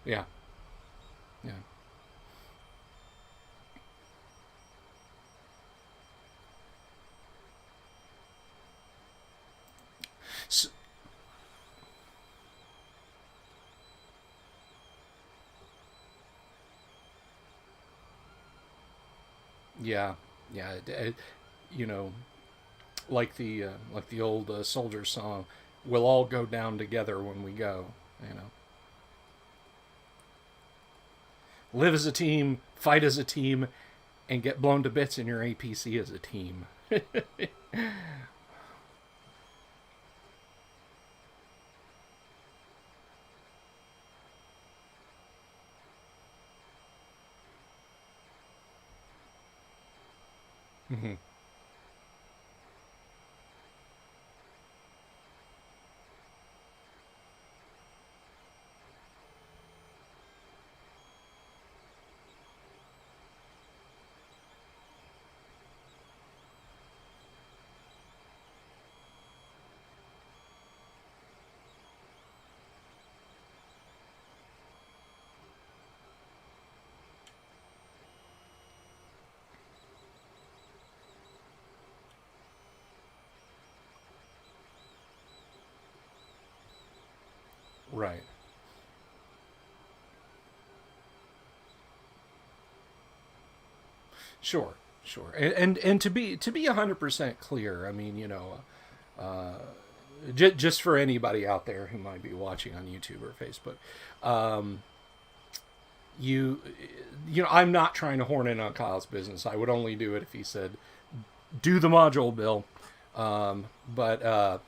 Yeah. Yeah. So, yeah. Yeah. You know, like the old soldier song, "We'll all go down together when we go." You know, live as a team, fight as a team, and get blown to bits in your APC as a team. Mhm. Right. Sure. Sure. And to be 100% clear, I mean, just for anybody out there who might be watching on YouTube or Facebook, um, you I'm not trying to horn in on Kyle's business. I would only do it if he said do the module bill. But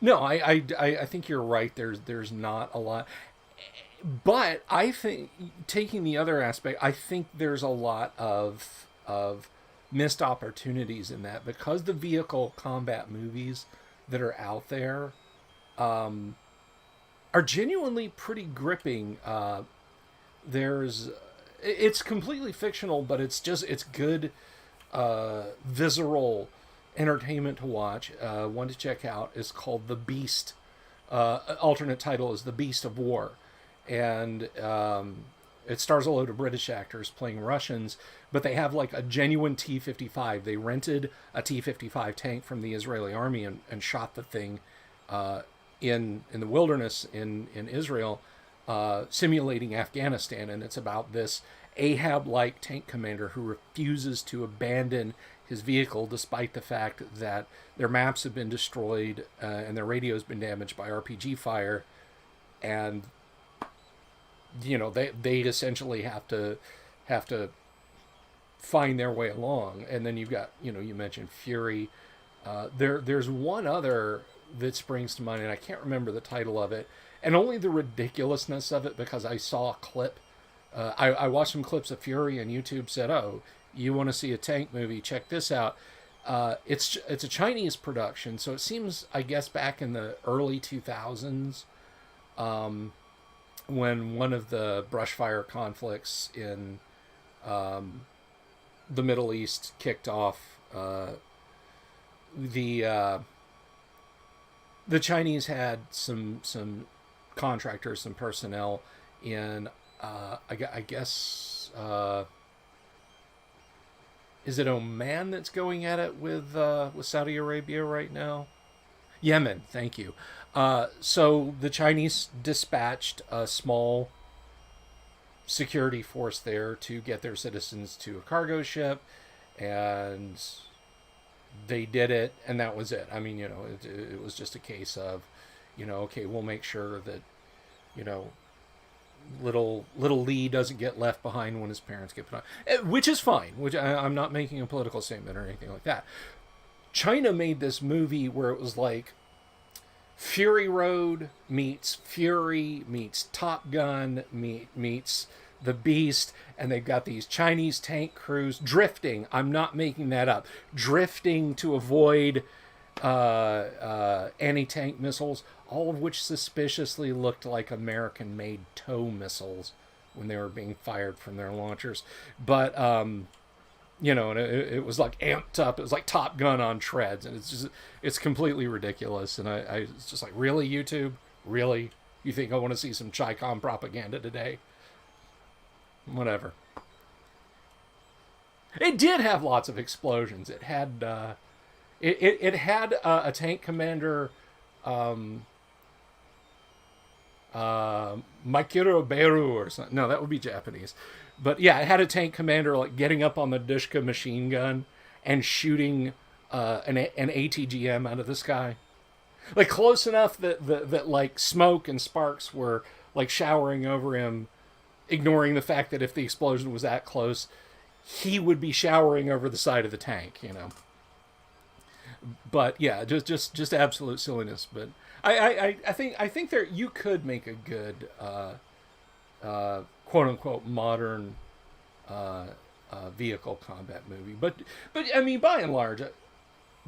no, I think you're right. There's not a lot, but I think taking the other aspect, I think there's a lot of missed opportunities in that because the vehicle combat movies that are out there are genuinely pretty gripping. There's it's completely fictional, but it's good visceral entertainment to watch. One to check out is called The Beast. Alternate title is The Beast of War, and it stars a load of British actors playing Russians, but they have like a genuine T-55. They rented a T-55 tank from the Israeli army and shot the thing in the wilderness in Israel, simulating Afghanistan, and it's about this Ahab-like tank commander who refuses to abandon his vehicle despite the fact that their maps have been destroyed and their radio has been damaged by RPG fire, and they essentially have to find their way along. And then you've got you mentioned Fury. There's one other that springs to mind, and I can't remember the title of it, and only the ridiculousness of it because I saw a clip. I watched some clips of Fury, and YouTube said, "Oh, you want to see a tank movie? Check this out." It's a Chinese production, so it seems, I guess, back in the early 2000s, when one of the brushfire conflicts in the Middle East kicked off. The the Chinese had some contractors, some personnel in I guess is it Oman that's going at it with Saudi Arabia right now? Yemen, thank you. So the Chinese dispatched a small security force there to get their citizens to a cargo ship, and they did it, and that was it. I mean, it was just a case of, okay, we'll make sure that, you know, little Lee doesn't get left behind when his parents get put on, which is fine. Which I'm not making a political statement or anything like that. China made this movie where it was like Fury Road meets Fury meets Top Gun meets the Beast, and they've got these Chinese tank crews drifting. I'm not making that up. Drifting to avoid anti-tank missiles, all of which suspiciously looked like American-made TOW missiles when they were being fired from their launchers. But and it was like amped up. It was like Top Gun on treads, and it's completely ridiculous. And I was just like, really, YouTube, really? You think I want to see some Chi-Com propaganda today? Whatever. It did have lots of explosions. It had it had a tank commander, Makiro Beru or something. No, that would be Japanese. But yeah, it had a tank commander like getting up on the Dushka machine gun and shooting an ATGM out of the sky, like close enough that like smoke and sparks were like showering over him, ignoring the fact that if the explosion was that close, he would be showering over the side of the tank. But yeah, just absolute silliness. But I think there you could make a good quote unquote modern vehicle combat movie. But I mean, by and large,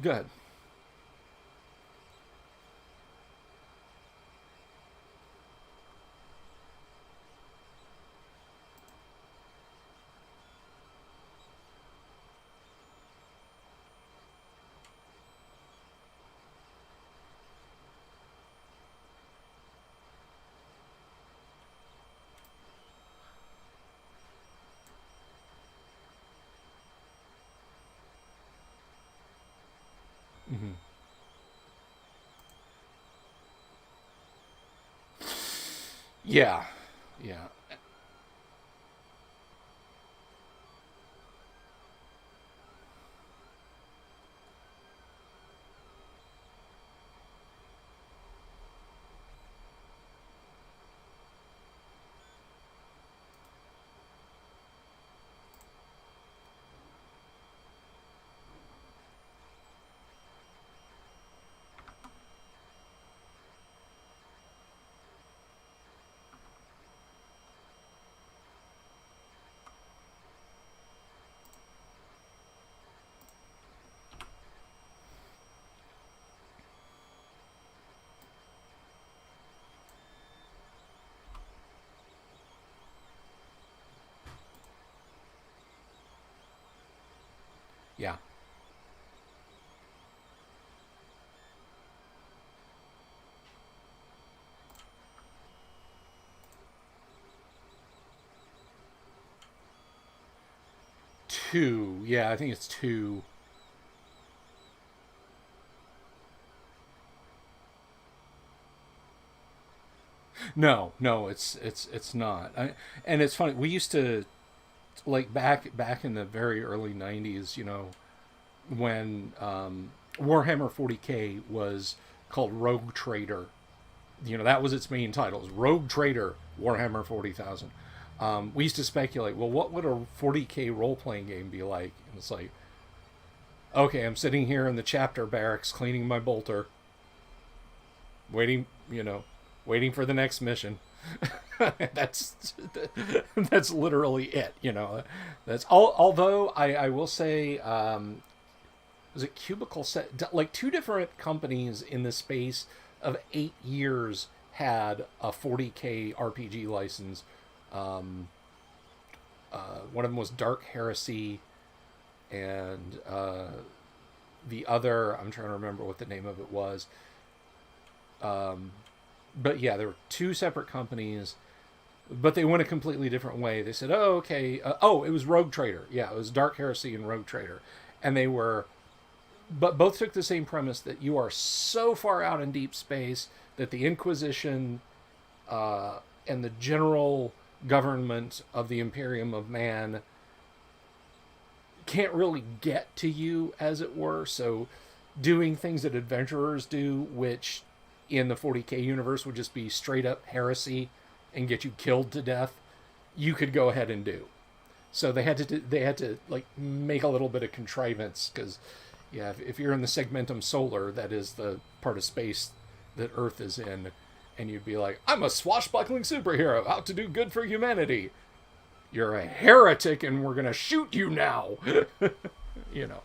good. Mm-hmm. Yeah, yeah. Yeah. Two. Yeah, I think it's two. No, no, it's not. And it's funny. We used to like back in the very early '90s. When Warhammer 40K was called Rogue Trader. That was its main title. It was Rogue Trader Warhammer 40,000. We used to speculate, well, what would a 40K role playing game be like? And it's like, okay, I'm sitting here in the chapter barracks cleaning my bolter, waiting, waiting for the next mission. that's that's literally it. That's all. Although I will say, was it Cubicle Set? Like two different companies in the space of 8 years had a 40K RPG license. Um, One of them was Dark Heresy, and the other, I'm trying to remember what the name of it was. Um, but yeah, there were two separate companies, but they went a completely different way. They said, "Oh, okay." It was Rogue Trader. Yeah, it was Dark Heresy and Rogue Trader, and but both took the same premise that you are so far out in deep space that the Inquisition and the general government of the Imperium of Man can't really get to you, as it were. So, doing things that adventurers do, which in the 40K universe would just be straight up heresy and get you killed to death, you could go ahead and do. So they had to like make a little bit of contrivance because, yeah, if you're in the Segmentum Solar, that is the part of space that Earth is in, and you'd be like, I'm a swashbuckling superhero out to do good for humanity. You're a heretic, and we're gonna shoot you now. you know.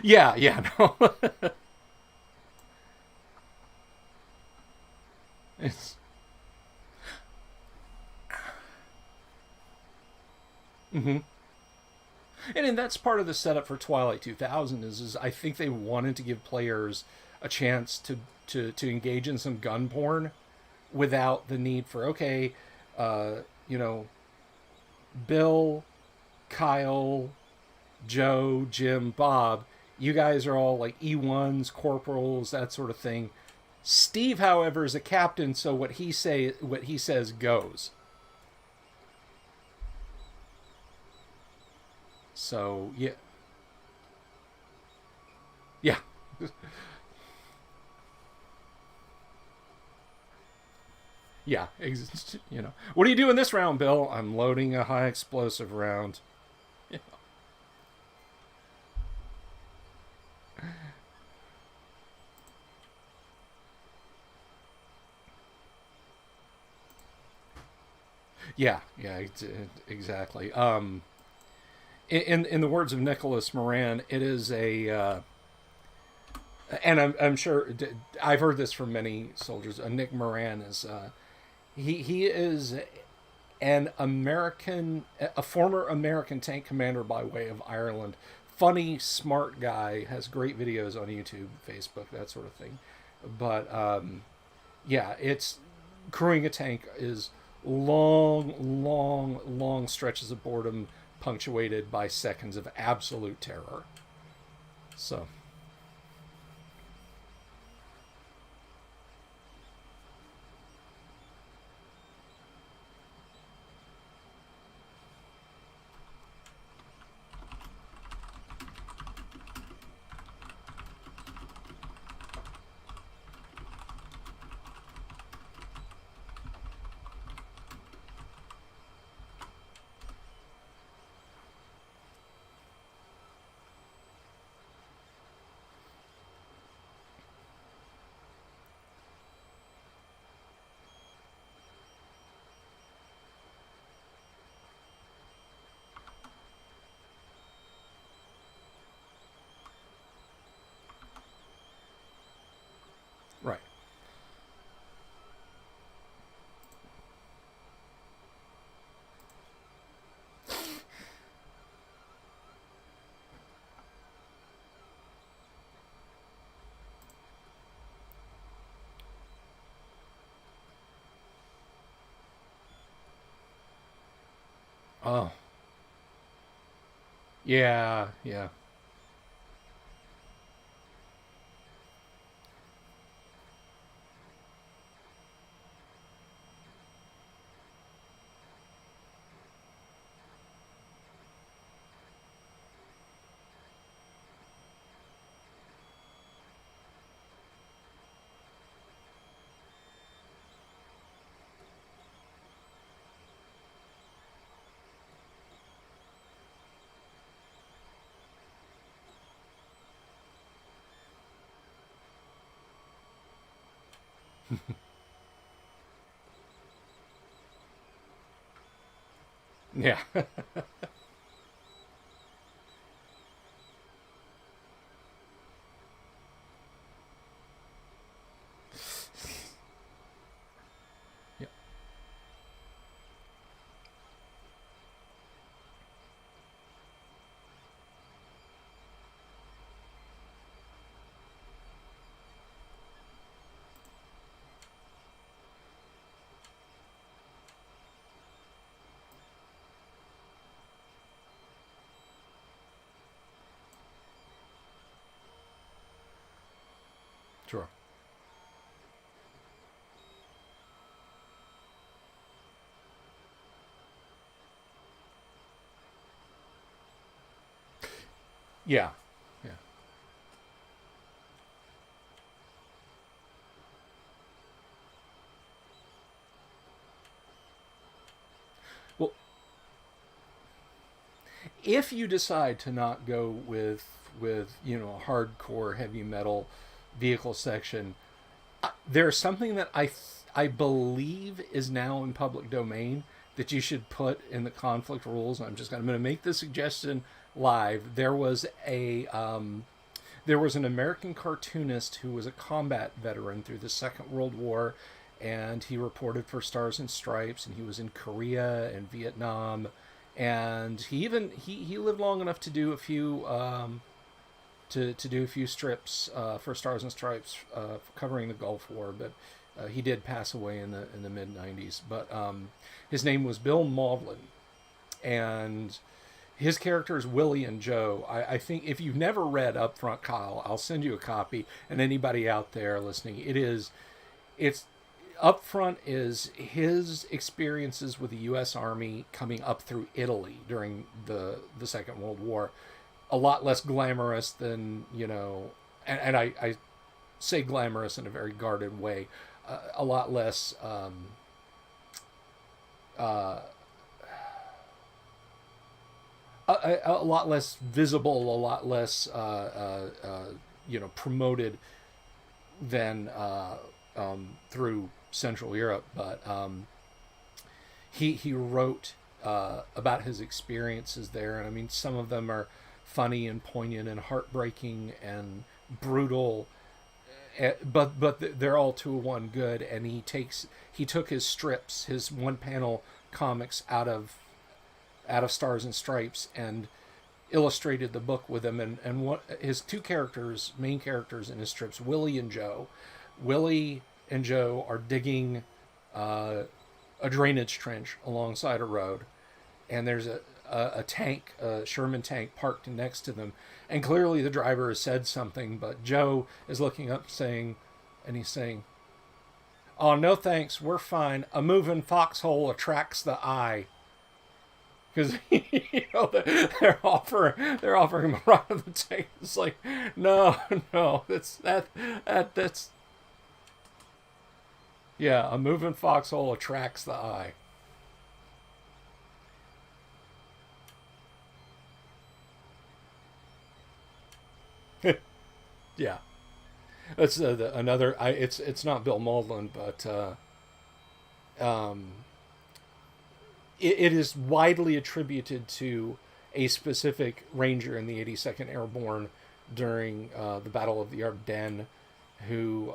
Yeah, yeah, no. Mm-hmm. And that's part of the setup for Twilight 2000 is I think they wanted to give players a chance to engage in some gun porn without the need for okay, uh, you know, Bill, Kyle, Joe, Jim, Bob, you guys are all like E1s, corporals, that sort of thing. Steve, however, is a captain, so what he says goes. So yeah, yeah, yeah. You know, what are you doing this round, Bill? I'm loading a high explosive round. Yeah, yeah, exactly. In the words of Nicholas Moran, it is a, and I'm sure I've heard this from many soldiers. Nick Moran is he is an American, a former American tank commander by way of Ireland. Funny, smart guy, has great videos on YouTube, Facebook, that sort of thing. But yeah, it's crewing a tank is long stretches of boredom punctuated by seconds of absolute terror. So, right. Oh, yeah, yeah. Yeah. Yeah. Sure. Yeah. Yeah. Well, if you decide to not go with a hardcore heavy metal vehicle section, there's something that I believe is now in public domain that you should put in the conflict rules. I'm going to make the suggestion live. There was an American cartoonist who was a combat veteran through the Second World War, and he reported for Stars and Stripes, and he was in Korea and Vietnam, and he lived long enough to do a few to do a few strips for Stars and Stripes covering the Gulf War, but he did pass away in the mid '90s. But his name was Bill Maudlin, and his character is Willie and Joe. I think if you've never read Upfront Kyle, I'll send you a copy. And anybody out there listening, it's Upfront is his experiences with the U.S. Army coming up through Italy during the Second World War. A lot less glamorous than, and I say glamorous in a very guarded way. A lot less. A lot less visible, a lot less, promoted than through Central Europe. But he wrote about his experiences there, and I mean, some of them are funny and poignant and heartbreaking and brutal, but they're all to one good. And he took his strips, his one panel comics out of Stars and Stripes, and illustrated the book with them. And what his two characters, main characters in his strips, Willie and Joe. Willie and Joe are digging a drainage trench alongside a road, and there's a tank, a Sherman tank, parked next to them. And clearly the driver has said something, but Joe is looking up he's saying, "Oh, no thanks, we're fine. A moving foxhole attracts the eye." Because they're offering him a ride on the tank. It's like, no, that's yeah, a moving foxhole attracts the eye. Yeah, that's another. It's not Bill Maudlin, but it is widely attributed to a specific ranger in the 82nd Airborne during the Battle of the Ardennes, who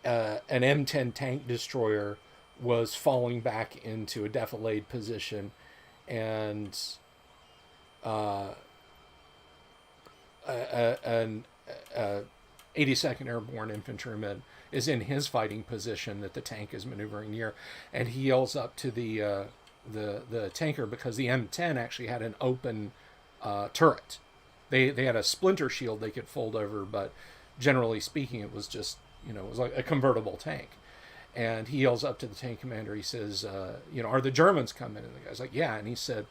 an M10 tank destroyer was falling back into a defilade position, and an 82nd Airborne infantryman is in his fighting position that the tank is maneuvering near, and he yells up to the tanker, because the M10 actually had an open turret. They had a splinter shield they could fold over, but generally speaking, it was just, it was like a convertible tank. And he yells up to the tank commander. He says, "Are the Germans coming?" And the guy's like, "Yeah." And he said,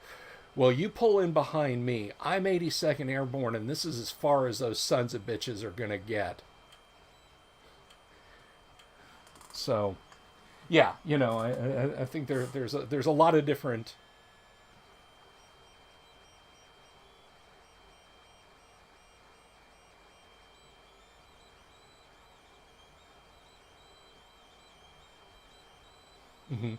"Well, you pull in behind me. I'm 82nd Airborne, and this is as far as those sons of bitches are gonna get." So, yeah, I think there's a lot of different. Mm-hmm.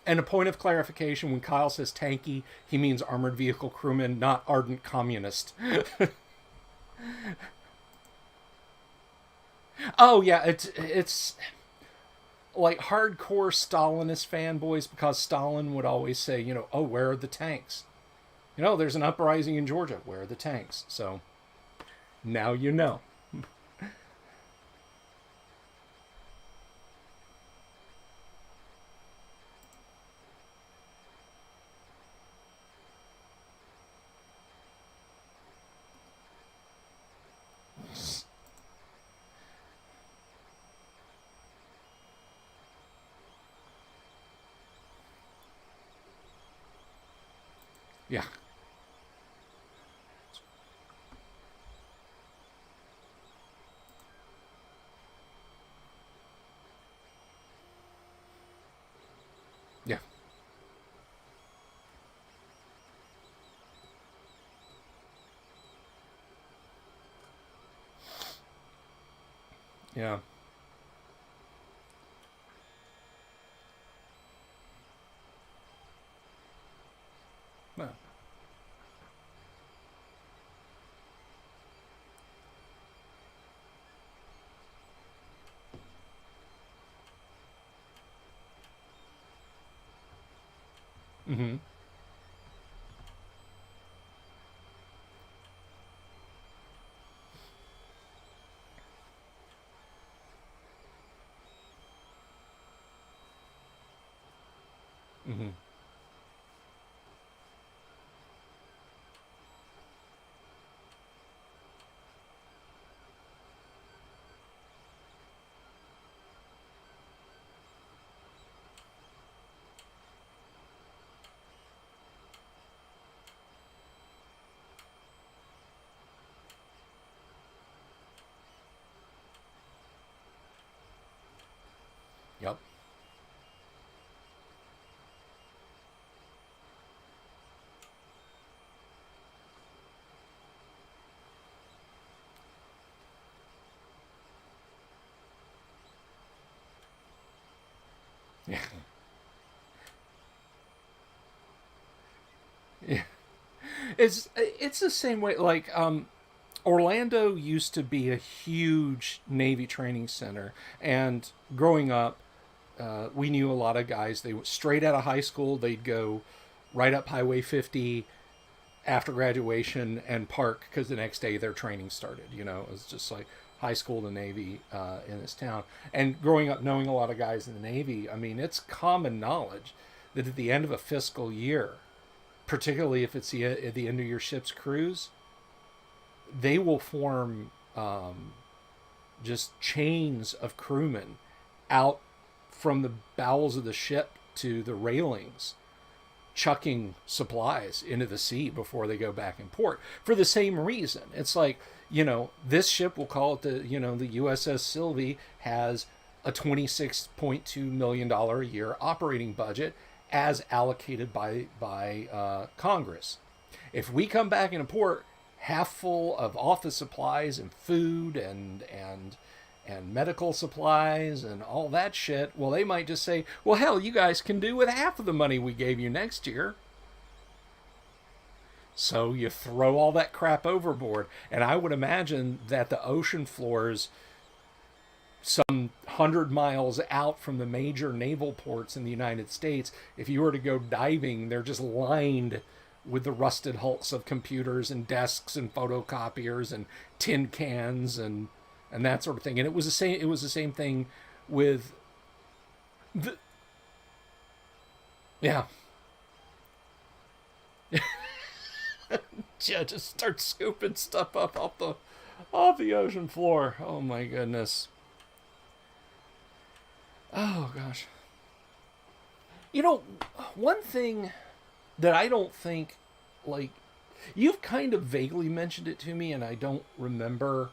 And a point of clarification: when Kyle says tanky, he means armored vehicle crewman, not ardent communist. Oh yeah, it's like hardcore Stalinist fanboys, because Stalin would always say, "Oh, where are the tanks? There's an uprising in Georgia. Where are the tanks?" So now you know. Yeah. Yeah. Yeah. Well, Mm-hmm. Mm-hmm. Yep. Yeah. Yeah. It's the same way. Like Orlando used to be a huge Navy training center, and growing up, we knew a lot of guys. They went straight out of high school. They'd go right up Highway 50 after graduation and park because the next day their training started. You know, it was just like high school to Navy in this town. And growing up, knowing a lot of guys in the Navy, I mean, it's common knowledge that at the end of a fiscal year, particularly if it's at the end of your ship's cruise, they will form just chains of crewmen out from the bowels of the ship to the railings, chucking supplies into the sea before they go back in port for the same reason. It's like, you know, this ship, we'll call it the USS Sylvie, has a $26.2 million a year operating budget as allocated by Congress. If we come back in a port half full of office supplies and food and medical supplies and all that shit, well, they might just say, well, hell, you guys can do with half of the money we gave you next year. So you throw all that crap overboard. And I would imagine that the ocean floors, some 100 miles out from the major naval ports in the United States, if you were to go diving, they're just lined with the rusted hulks of computers and desks and photocopiers and tin cans and that sort of thing. And it was the same. It was the same thing with the yeah. Yeah, just start scooping stuff up off the ocean floor. Oh my goodness. Oh gosh. You know, one thing that I don't think, like, you've kind of vaguely mentioned it to me and I don't remember.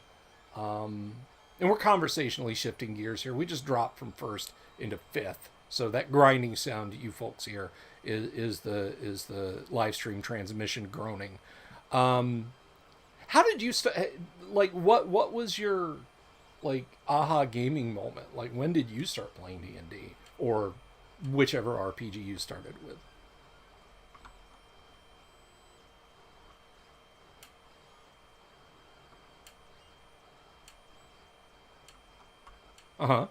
And we're conversationally shifting gears here. We just dropped from first into fifth. So that grinding sound you folks hear is the live stream transmission groaning. Um, how did you like what was your like aha gaming moment? Like when did you start playing D&D or whichever RPG you started with? Uh-huh.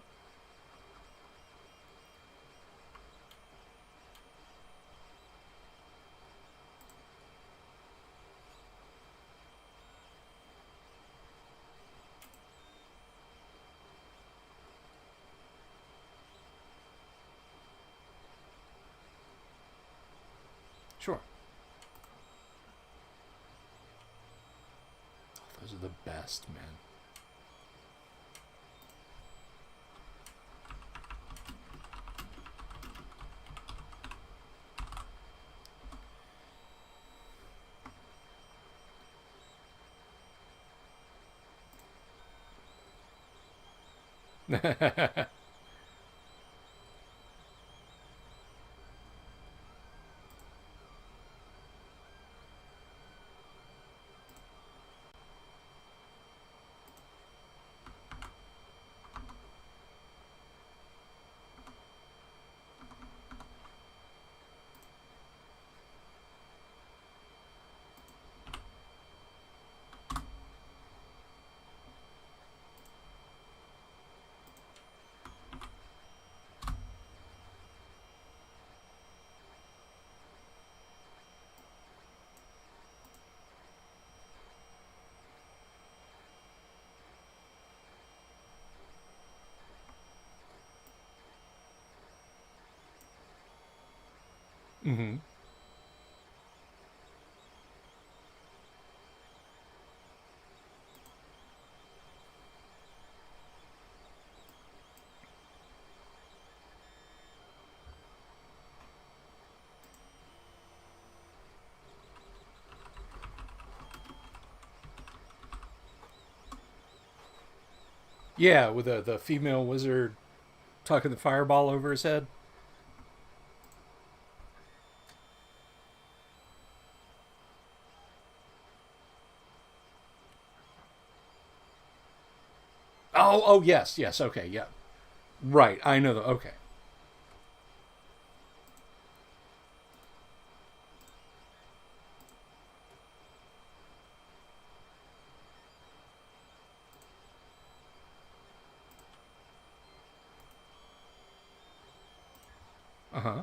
Sure. Oh, those are the best, man. Mm-hmm. Yeah, with the female wizard tucking the fireball over his head. Oh, yes, yes. Okay, yeah. Right, I know. Okay. Uh huh.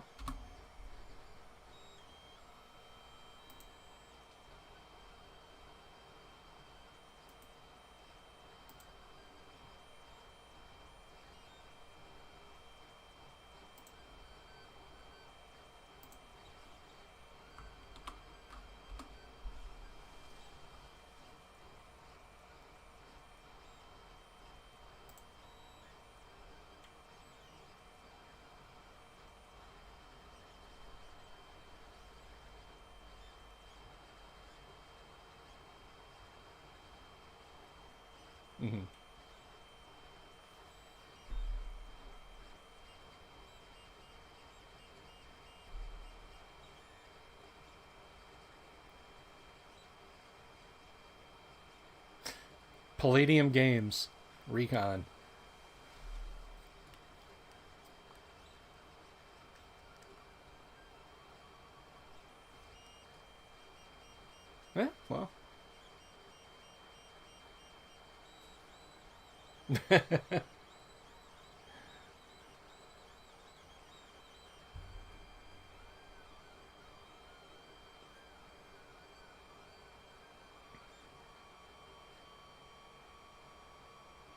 Mm-hmm. Palladium Games, Recon. Yeah, well.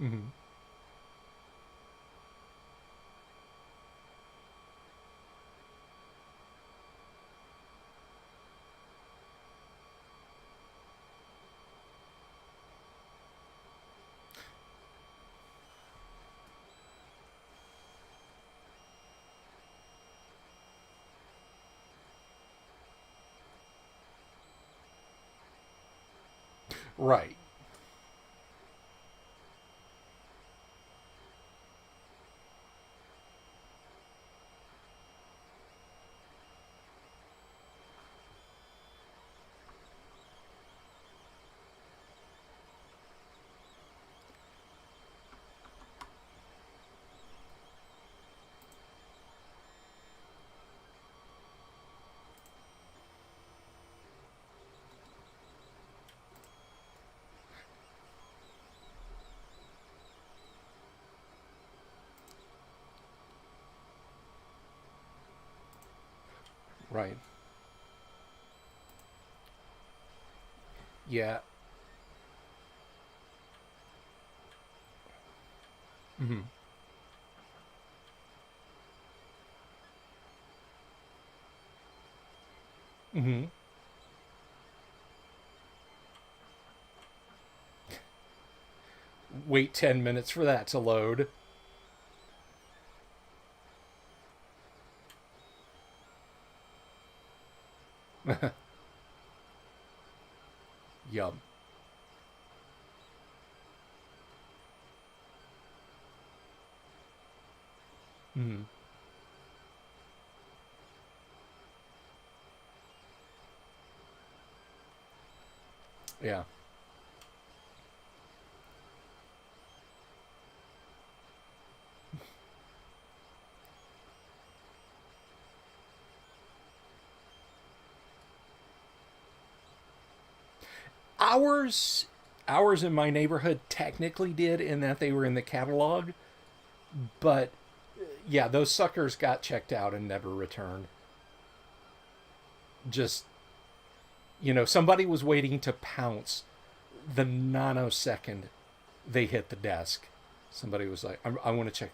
Mm-hmm. Right, right. Yeah. Mm-hmm. Mm-hmm. Wait 10 minutes for that to load. Yum. Mm-hmm. Yeah. Ours, ours in my neighborhood technically did in that they were in the catalog, but yeah, those suckers got checked out and never returned. Just, somebody was waiting to pounce the nanosecond they hit the desk. Somebody was like, I want to check.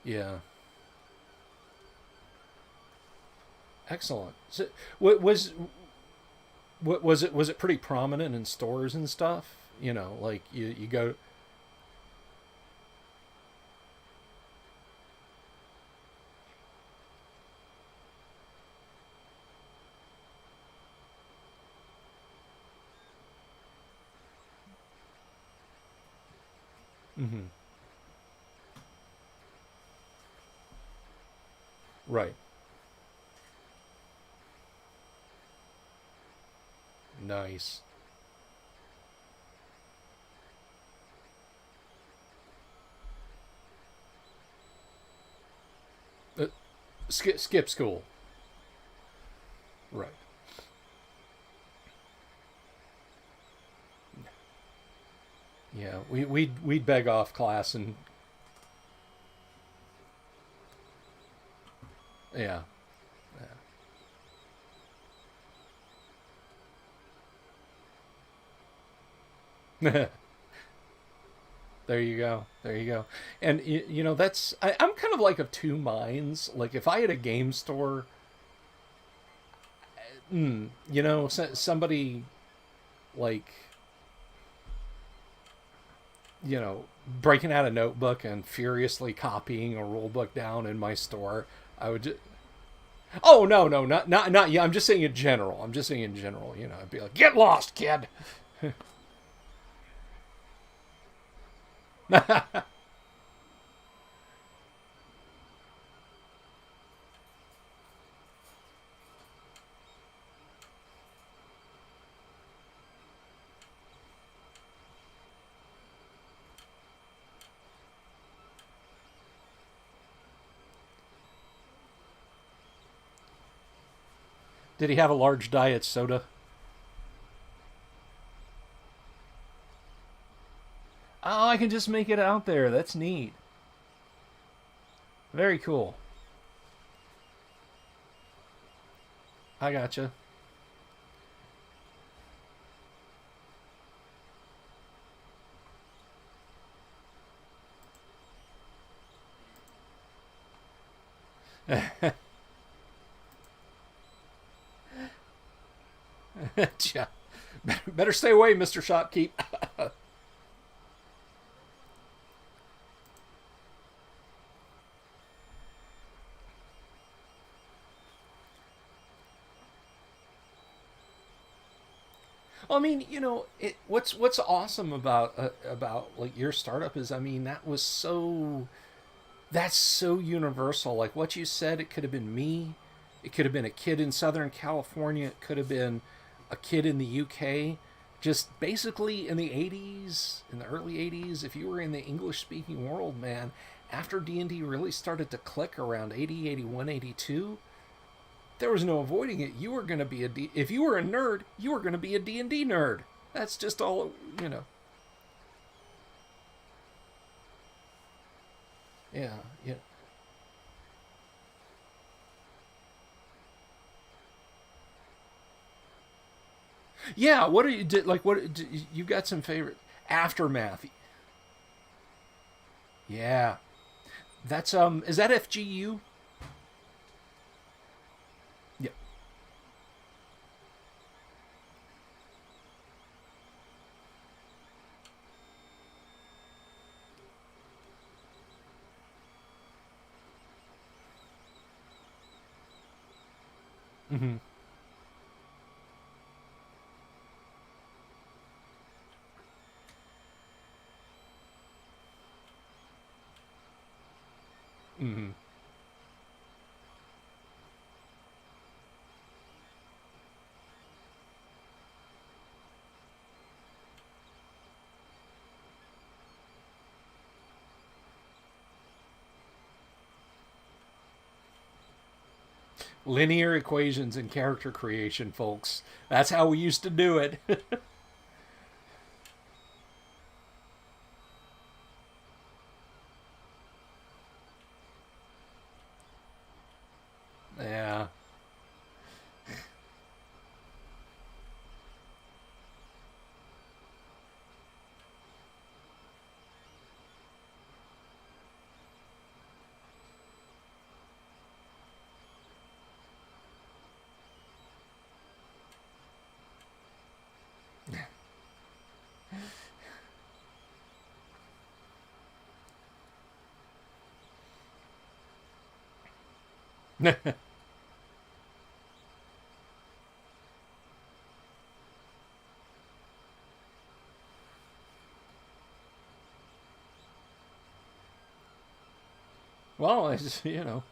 Yeah. Excellent. So, what was it pretty prominent in stores and stuff? You know, like you go. Hmm. Right. Nice. Uh, skip school. Right. Yeah. We'd beg off class and yeah. Yeah. There you go. There you go. And you know that's I'm kind of like of two minds. Like if I had a game store, you know, somebody like you know breaking out a notebook and furiously copying a rule book down in my store, I would just. Oh no, not yeah. I'm just saying in general. I'm just saying in general. You know, I'd be like, get lost, kid. Did he have a large diet soda? Oh, I can just make it out there. That's neat. Very cool. I gotcha. Yeah. Better stay away, Mr. Shopkeep. I mean, you know, what's awesome about like your startup is, I mean, that's so universal. Like what you said, it could have been me, it could have been a kid in Southern California, it could have been a kid in the UK. Just basically in the '80s, in the early '80s, if you were in the English speaking world, man, after D&D really started to click around 80, 81, 82, there was no avoiding it. You were going to be if you were a nerd, you were going to be a D&D nerd. That's just all, you know. Yeah, yeah. Yeah, what are you did like what you got some favorite aftermath? Yeah. That's is that FGU? Yeah. Mhm. Mhm. Linear equations and character creation, folks. That's how we used to do it. Yeah. Well, it's, you know.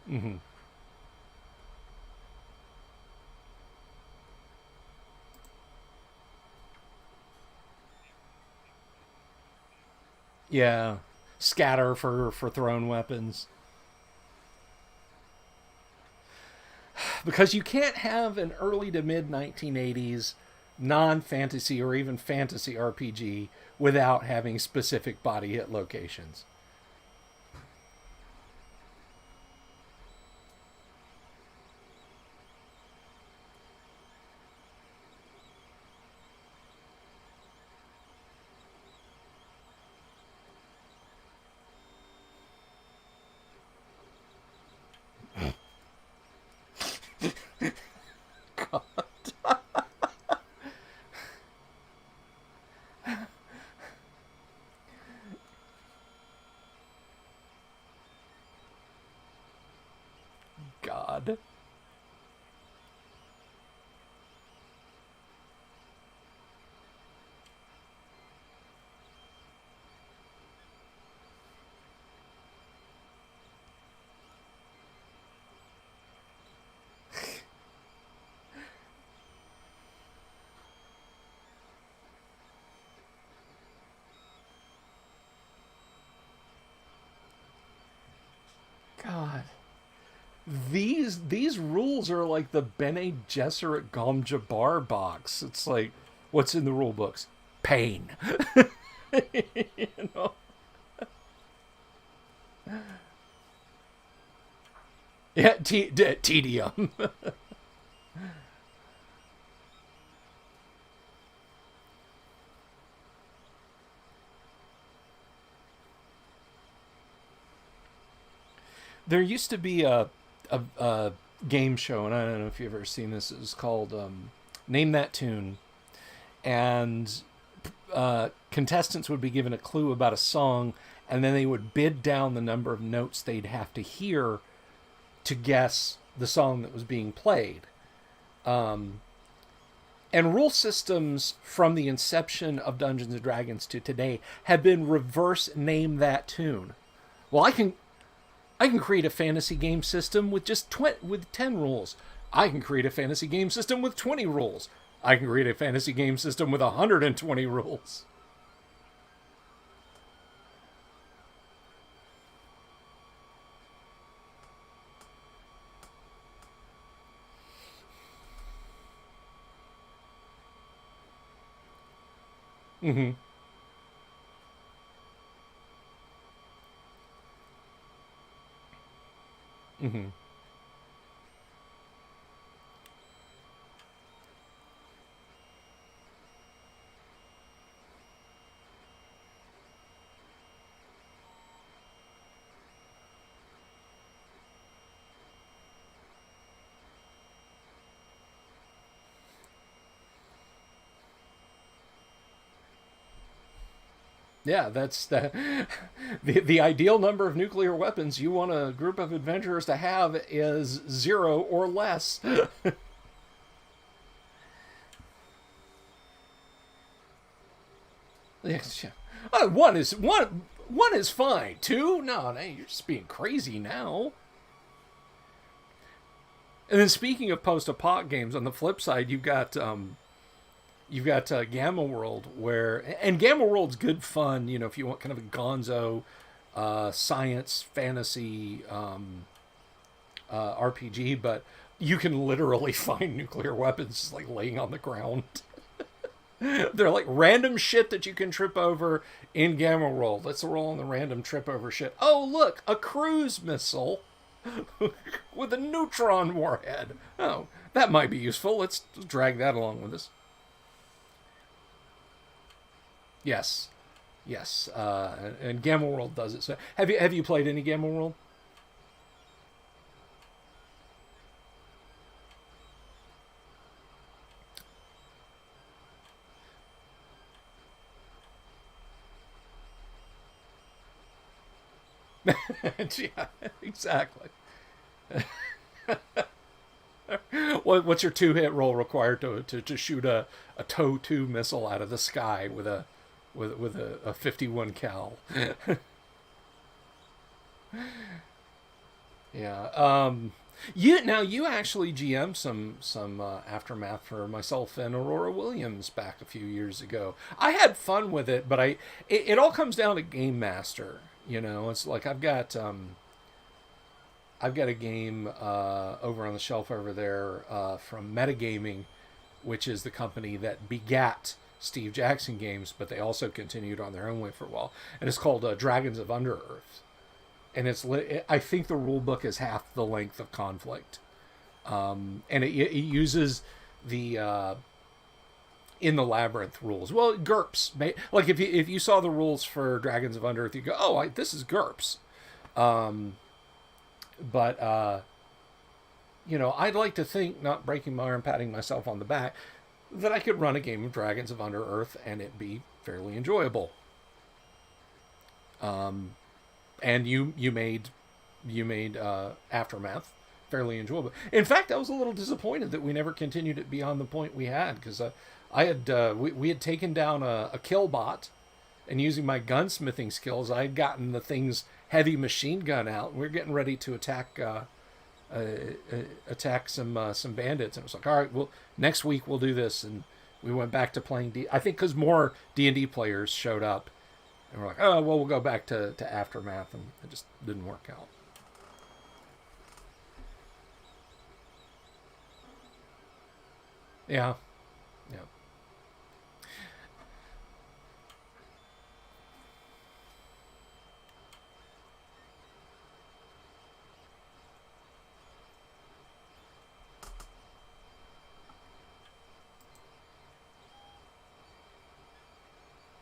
Hmm. Yeah. Scatter for thrown weapons. Because you can't have an early to mid 1980s non fantasy or even fantasy RPG without having specific body hit locations. God. God. These rules are like the Bene Gesserit Gom Jabbar box. It's like, what's in the rule books? Pain. You know? Yeah, tedium. There used to be a game show, and I don't know if you've ever seen this. It was called Name That Tune, and contestants would be given a clue about a song, and then they would bid down the number of notes they'd have to hear to guess the song that was being played. And rule systems from the inception of Dungeons and Dragons to today have been reverse name that tune. Well, I can create a fantasy game system with just with 10 rules. I can create a fantasy game system with 20 rules. I can create a fantasy game system with 120 rules. Mm-hmm. Mm-hmm. Yeah, that's the ideal number of nuclear weapons you want a group of adventurers to have is zero or less. One is fine. Two, no, no, you're just being crazy now. And then speaking of post-apoc games, on the flip side, you've got Gamma World, and Gamma World's good fun. You know, if you want kind of a Gonzo science fantasy RPG, but You can literally find nuclear weapons just like laying on the ground. They're like random shit that you can trip over in Gamma Roll. Let's roll on the random trip over shit. Oh, look, a cruise missile with a neutron warhead. Oh, that might be useful. Let's drag that along with us. Yes, yes, and Gamma World does it. So, have you played any Gamma World? Yeah, exactly. What's your two-hit roll required to shoot a TOW 2 missile out of the sky with a 51 cal? Yeah. You actually GM some aftermath for myself and Aurora Williams back a few years ago. I had fun with it, but it all comes down to game master. You know, it's like I've got a game over on the shelf over there from Metagaming, which is the company that begat Steve Jackson games, but they also continued on their own way for a while. And it's called Dragons of Under Earth. And I think the rule book is half the length of Conflict, and it uses the in the Labyrinth rules. Well, GURPS. Like if you saw the rules for Dragons of Under Earth, you go, oh, this is GURPS. But I'd like to think, not breaking my arm, patting myself on the back, that I could run a game of Dragons of Under Earth and it be fairly enjoyable. And you made Aftermath fairly enjoyable. In fact, I was a little disappointed that we never continued it beyond the point we had, because we had taken down a kill bot, and using my gunsmithing skills, I had gotten the thing's heavy machine gun out, and we were getting ready to attack some bandits, and it was like, all right, well, next week we'll do this, and we went back to playing I think because more D&D players showed up, and we're like, oh well, we'll go back to Aftermath, and it just didn't work out. Yeah, yeah,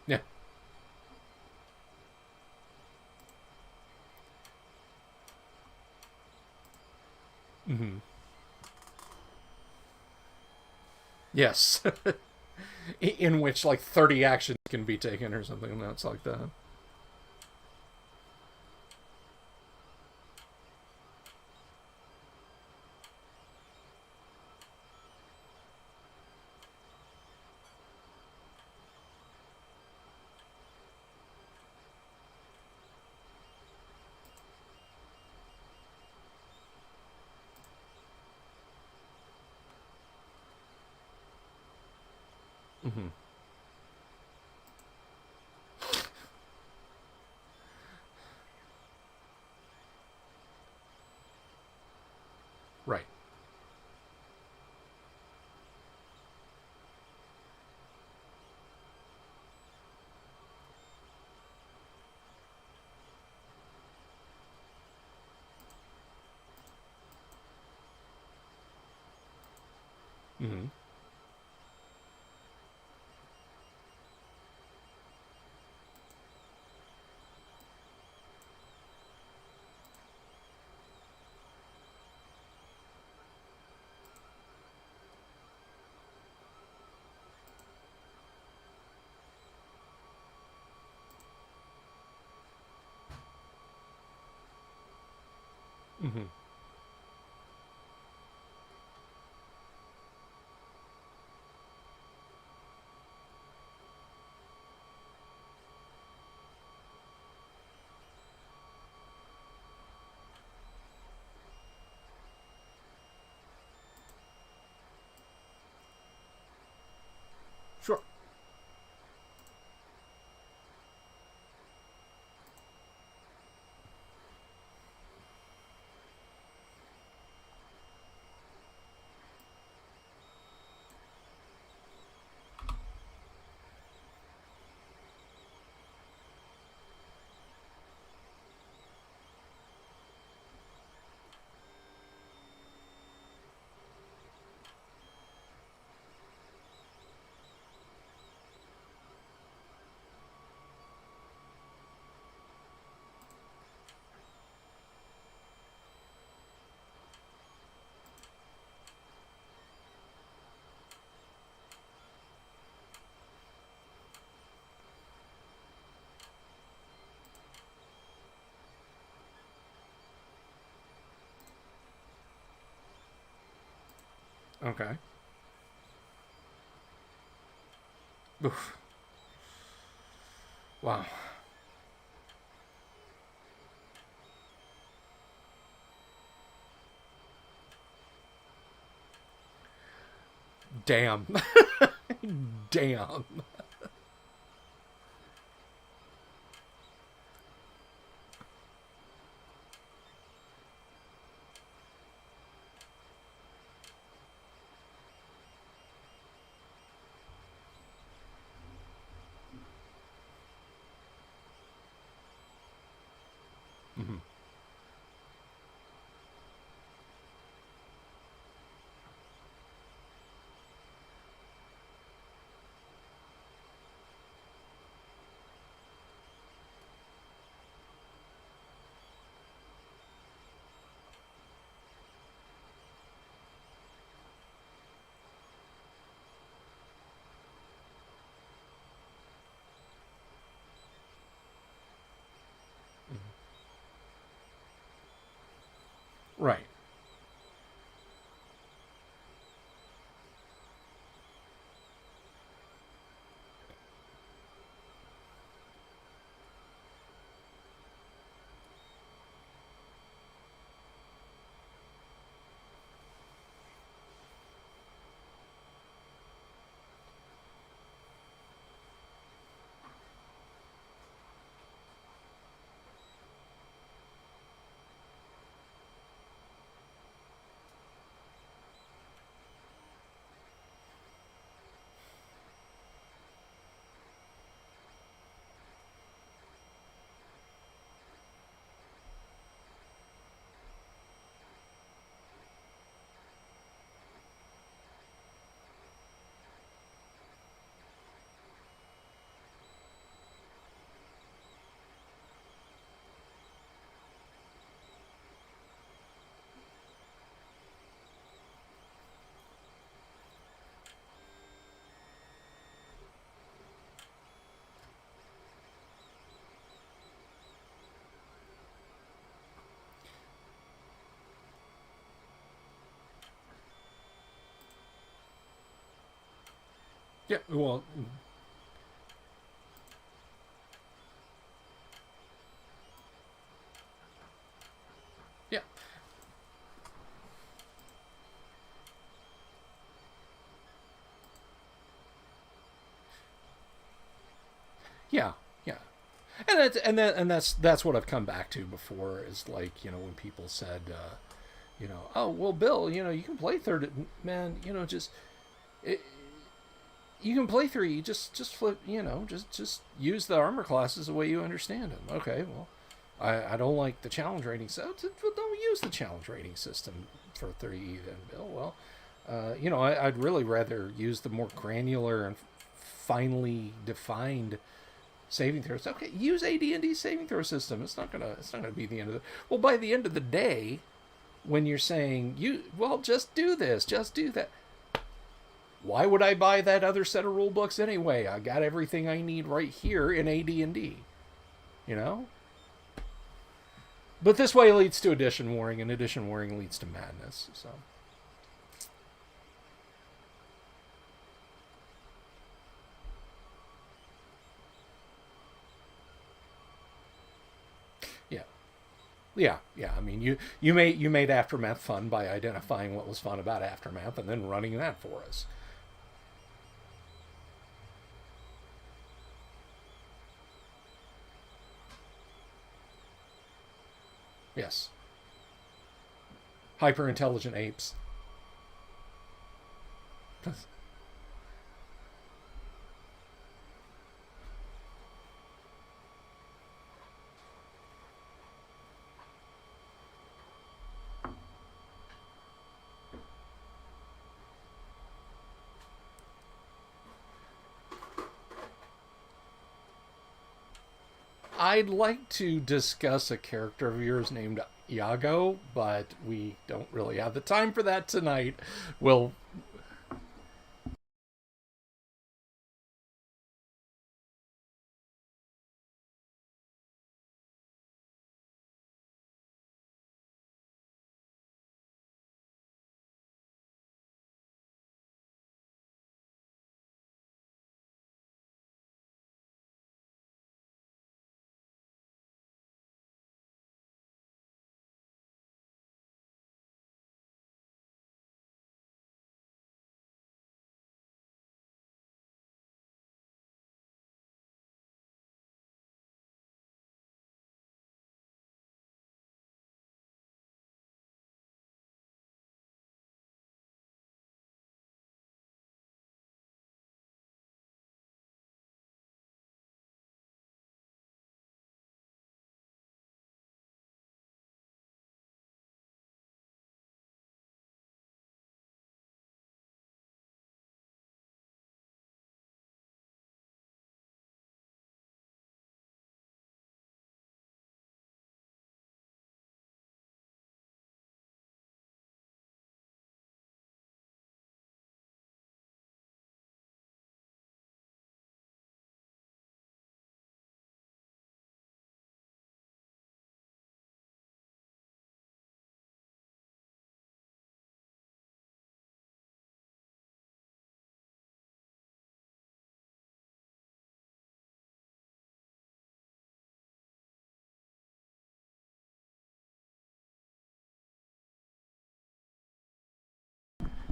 yeah. Hmm. Yes. In which like 30 actions can be taken or something that's like that. Hmm. Right. Hmm. Hmm. Sure. Okay. Oof. Wow. Damn. Damn. Mhm. Right. Yeah. Well. Yeah. Yeah. Yeah. And that's what I've come back to before is like when people said oh well Bill you can play third man just it, you can play three. Just flip. Just use the armor classes the way you understand them. Okay, well, I don't like the challenge rating, so don't use the challenge rating system for 3E then, Bill. Well, I'd really rather use the more granular and finely defined saving throws. Okay, use AD&D saving throw system. It's not gonna be the end of the. Well, by the end of the day, when you're saying just do this, just do that, why would I buy that other set of rule books anyway? I got everything I need right here in AD&D, you know? But this way leads to edition warring, and edition warring leads to madness. So, yeah. Yeah. I mean, you made Aftermath fun by identifying what was fun about Aftermath and then running that for us. Yes. Hyper intelligent apes. I'd like to discuss a character of yours named Iago, but we don't really have the time for that tonight. We'll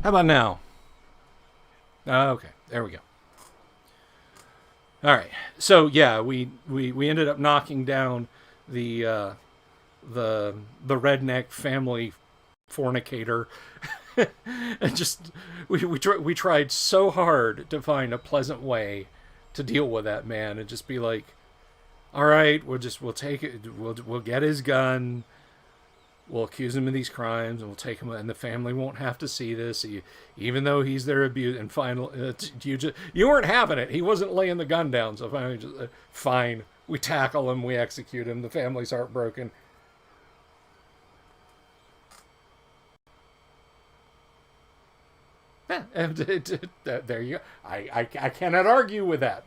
How about now? Okay, there we go. All right. So yeah, we ended up knocking down the the redneck family fornicator, and just we tried so hard to find a pleasant way to deal with that man, and just be like, all right, we'll take it, we'll get his gun, we'll accuse him of these crimes, and we'll take him, and the family won't have to see this, even though he's their abuse. And finally, you weren't having it. He wasn't laying the gun down, so finally, fine. We tackle him, we execute him. The family's heartbroken. There you go. I cannot argue with that.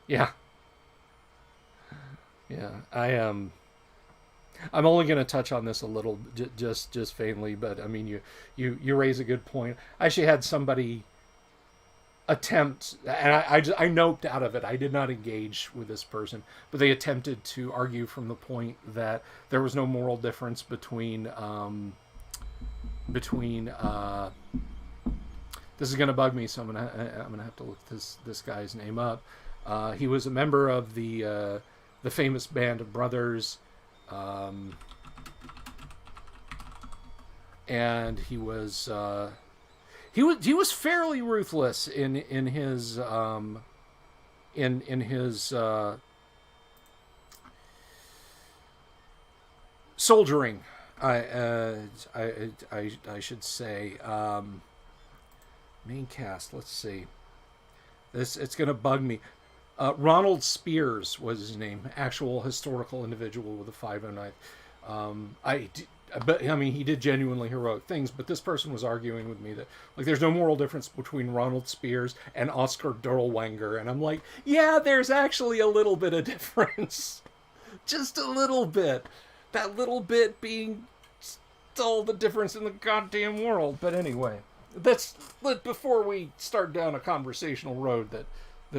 Yeah, yeah. I'm only going to touch on this a little, just faintly, but I mean, you raise a good point. I actually had somebody attempt, and I noped out of it. I did not engage with this person, but they attempted to argue from the point that there was no moral difference between. This is gonna bug me, so I'm gonna have to look this guy's name up. He was a member of the famous band of brothers, and he was fairly ruthless in his in his soldiering. I should say, main cast. Let's see. It's gonna bug me. Ronald Spears was his name, actual historical individual with a 509. But I mean, he did genuinely heroic things. But this person was arguing with me that like there's no moral difference between Ronald Spears and Oscar Derlwanger, and I'm like, yeah, there's actually a little bit of difference, just a little bit. That little bit being all the difference in the goddamn world. But anyway, that's before we start down a conversational road that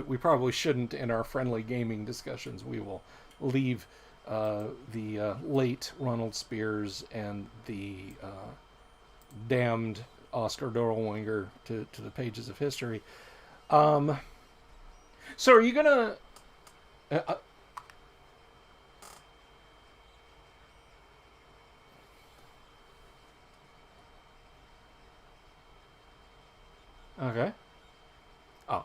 we probably shouldn't in our friendly gaming discussions. We will leave the late Ronald Spears and the damned Oscar Derlwanger to the pages of history. So are you gonna? Okay. Oh.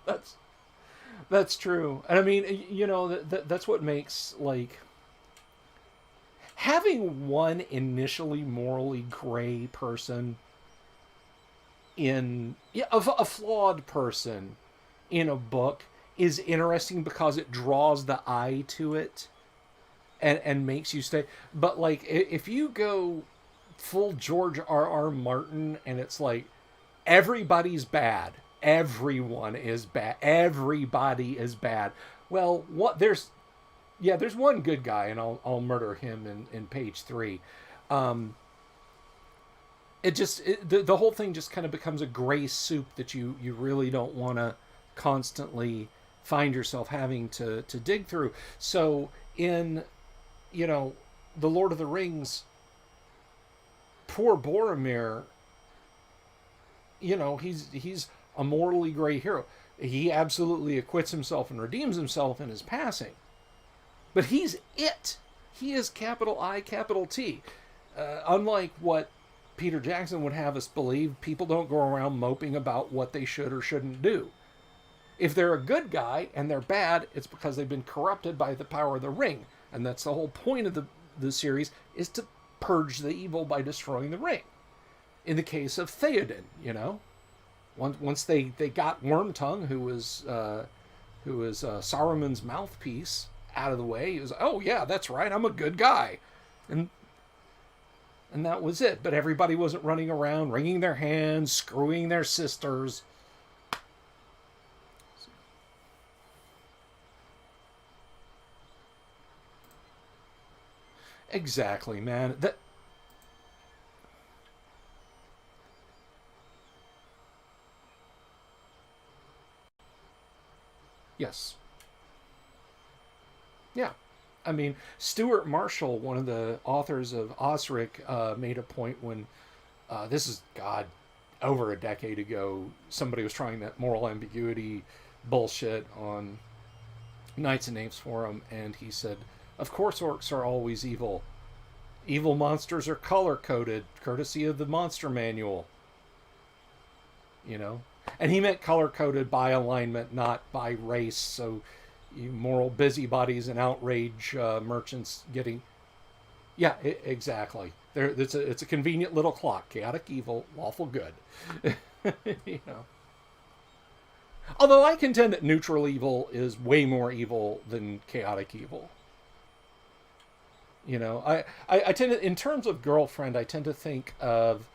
that's that's true, and I mean, that's what makes like having one initially morally gray person in a flawed person in a book is interesting because it draws the eye to it and makes you stay. But like if you go full George R. R. Martin and it's like everybody's bad, everyone is bad, everybody is bad. Well, there's one good guy, and I'll murder him in page 3. The whole thing just kind of becomes a gray soup that you really don't want to constantly find yourself having to dig through. So in the Lord of the Rings, poor Boromir, he's a morally gray hero. He absolutely acquits himself and redeems himself in his passing, but he's it. He is capital I, capital T. Unlike what Peter Jackson would have us believe, people don't go around moping about what they should or shouldn't do. If they're a good guy and they're bad, it's because they've been corrupted by the power of the ring. And that's the whole point of the series, is to purge the evil by destroying the ring. In the case of Theoden, once they got Wormtongue, who was Saruman's mouthpiece, out of the way, he was, oh yeah, that's right, I'm a good guy. And that was it. But everybody wasn't running around wringing their hands, screwing their sisters. Exactly, man. Yes. Yeah. I mean, Stuart Marshall, one of the authors of Osric, made a point when this is, God, over a decade ago, somebody was trying that moral ambiguity bullshit on Knights and Apes Forum, and he said, of course orcs are always evil. Evil monsters are color coded, courtesy of the monster manual. You know? And he meant color coded by alignment, not by race. So, you moral busybodies and outrage merchants getting. Yeah, exactly. It's a convenient little clock. Chaotic evil, lawful good. You know. Although I contend that neutral evil is way more evil than chaotic evil. You know, I tend to, in terms of girlfriend, I tend to think of,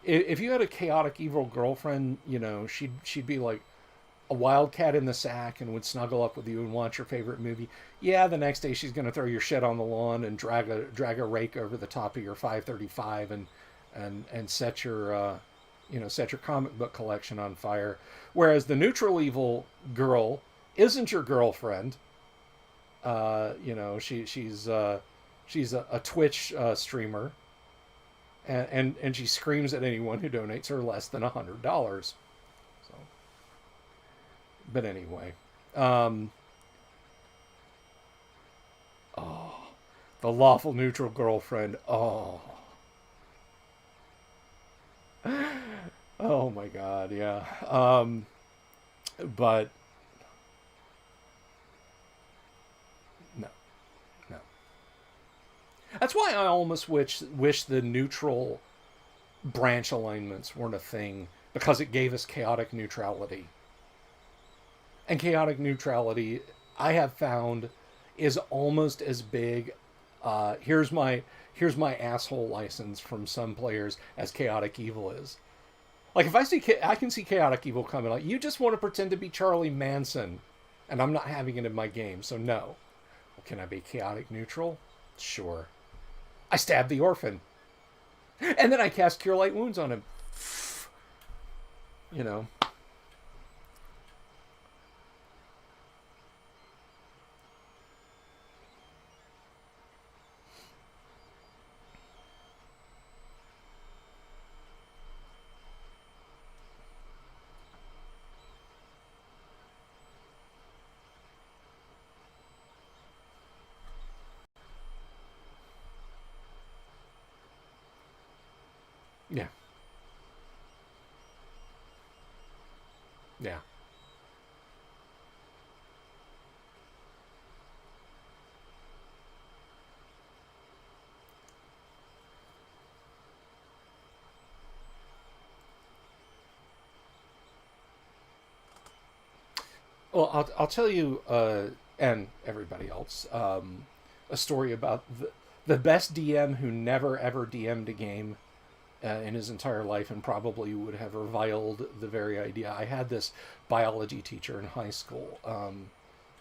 if you had a chaotic evil girlfriend, you know, she'd be like a wildcat in the sack and would snuggle up with you and watch your favorite movie. Yeah, the next day she's going to throw your shit on the lawn and drag a rake over the top of your 535 and set your set your comic book collection on fire. Whereas the neutral evil girl isn't your girlfriend. She's a Twitch streamer, and she screams at anyone who donates her less than $100. So, but anyway, oh, the lawful neutral girlfriend. Oh, oh my God, yeah. But no, no. That's why I almost wish the neutral branch alignments weren't a thing, because it gave us chaotic neutrality. And chaotic neutrality, I have found, is almost as big. Here's my asshole license from some players, as chaotic evil is. Like, if I can see chaotic evil coming. Like, you just want to pretend to be Charlie Manson, and I'm not having it in my game. So no. Well, can I be chaotic neutral? Sure. I stab the orphan, and then I cast Cure Light Wounds on him. You know. Yeah. Yeah. Well, I'll tell you, and everybody else, a story about the best DM who never ever DM'd a game in his entire life, and probably would have reviled the very idea. I had this biology teacher in high school,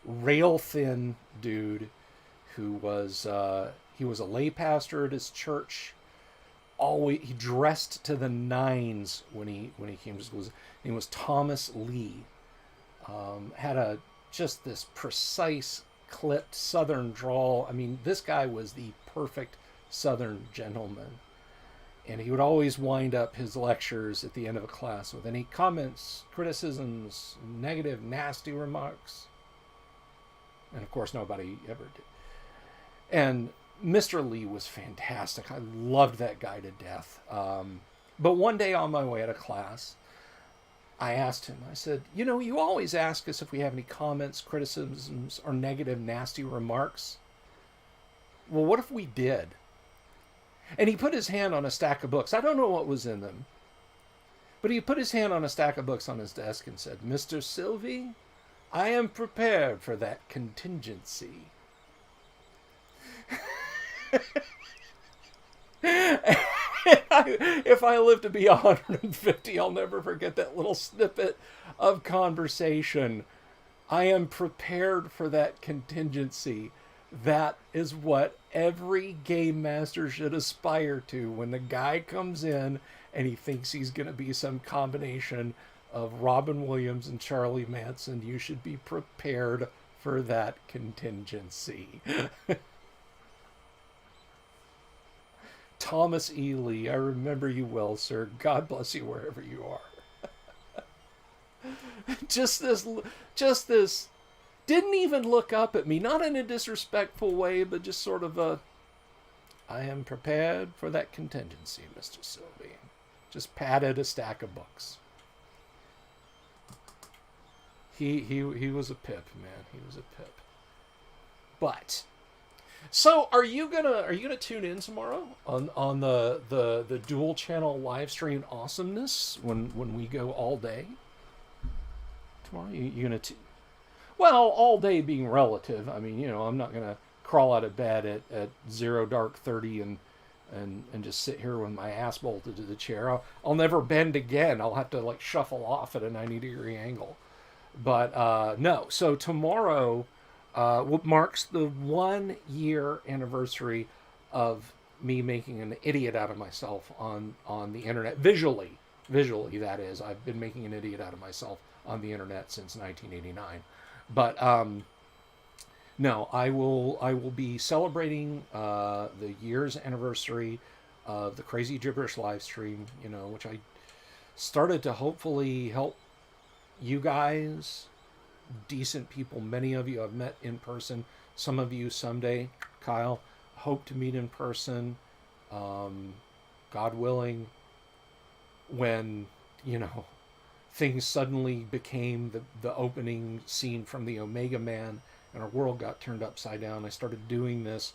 rail thin dude, who was he was a lay pastor at his church. Always, he dressed to the nines when he came to school. His name was Thomas Lee. Had just this precise, clipped Southern drawl. I mean, this guy was the perfect Southern gentleman. And he would always wind up his lectures at the end of a class with any comments, criticisms, negative, nasty remarks. And of course, nobody ever did. And Mr. Lee was fantastic. I loved that guy to death. But one day on my way out of class, I asked him, I said, you always ask us if we have any comments, criticisms, or negative, nasty remarks. Well, what if we did? And he put his hand on a stack of books. I don't know what was in them. But he put his hand on a stack of books on his desk and said, Mr. Sylvie, I am prepared for that contingency. If I live to be 150, I'll never forget that little snippet of conversation. I am prepared for that contingency. That is what every game master should aspire to when the guy comes in and he thinks he's going to be some combination of Robin Williams and Charlie Manson. You should be prepared for that contingency. Thomas E. Lee, I remember you well, sir. God bless you wherever you are. just this, just this. Didn't even look up at me, not in a disrespectful way, but just sort of a, I am prepared for that contingency, Mr. Sylvie. Just patted a stack of books. He was a pip, man. He was a pip. But so are you gonna tune in tomorrow on the dual channel live stream awesomeness when we go all day? Tomorrow you gonna well, all day being relative. I mean, I'm not gonna crawl out of bed at 0 dark 30 and just sit here with my ass bolted to the chair. I'll never bend again. I'll have to like shuffle off at a 90-degree angle. But no, so tomorrow marks the 1 year anniversary of me making an idiot out of myself on the internet. Visually, that is. I've been making an idiot out of myself on the internet since 1989. But no, I will be celebrating the year's anniversary of the Crazy Gibberish live stream, which I started to hopefully help you guys, decent people. Many of you I've met in person. Some of you someday, Kyle, hope to meet in person. God willing, when, things suddenly became the opening scene from the Omega Man and our world got turned upside down. I started doing this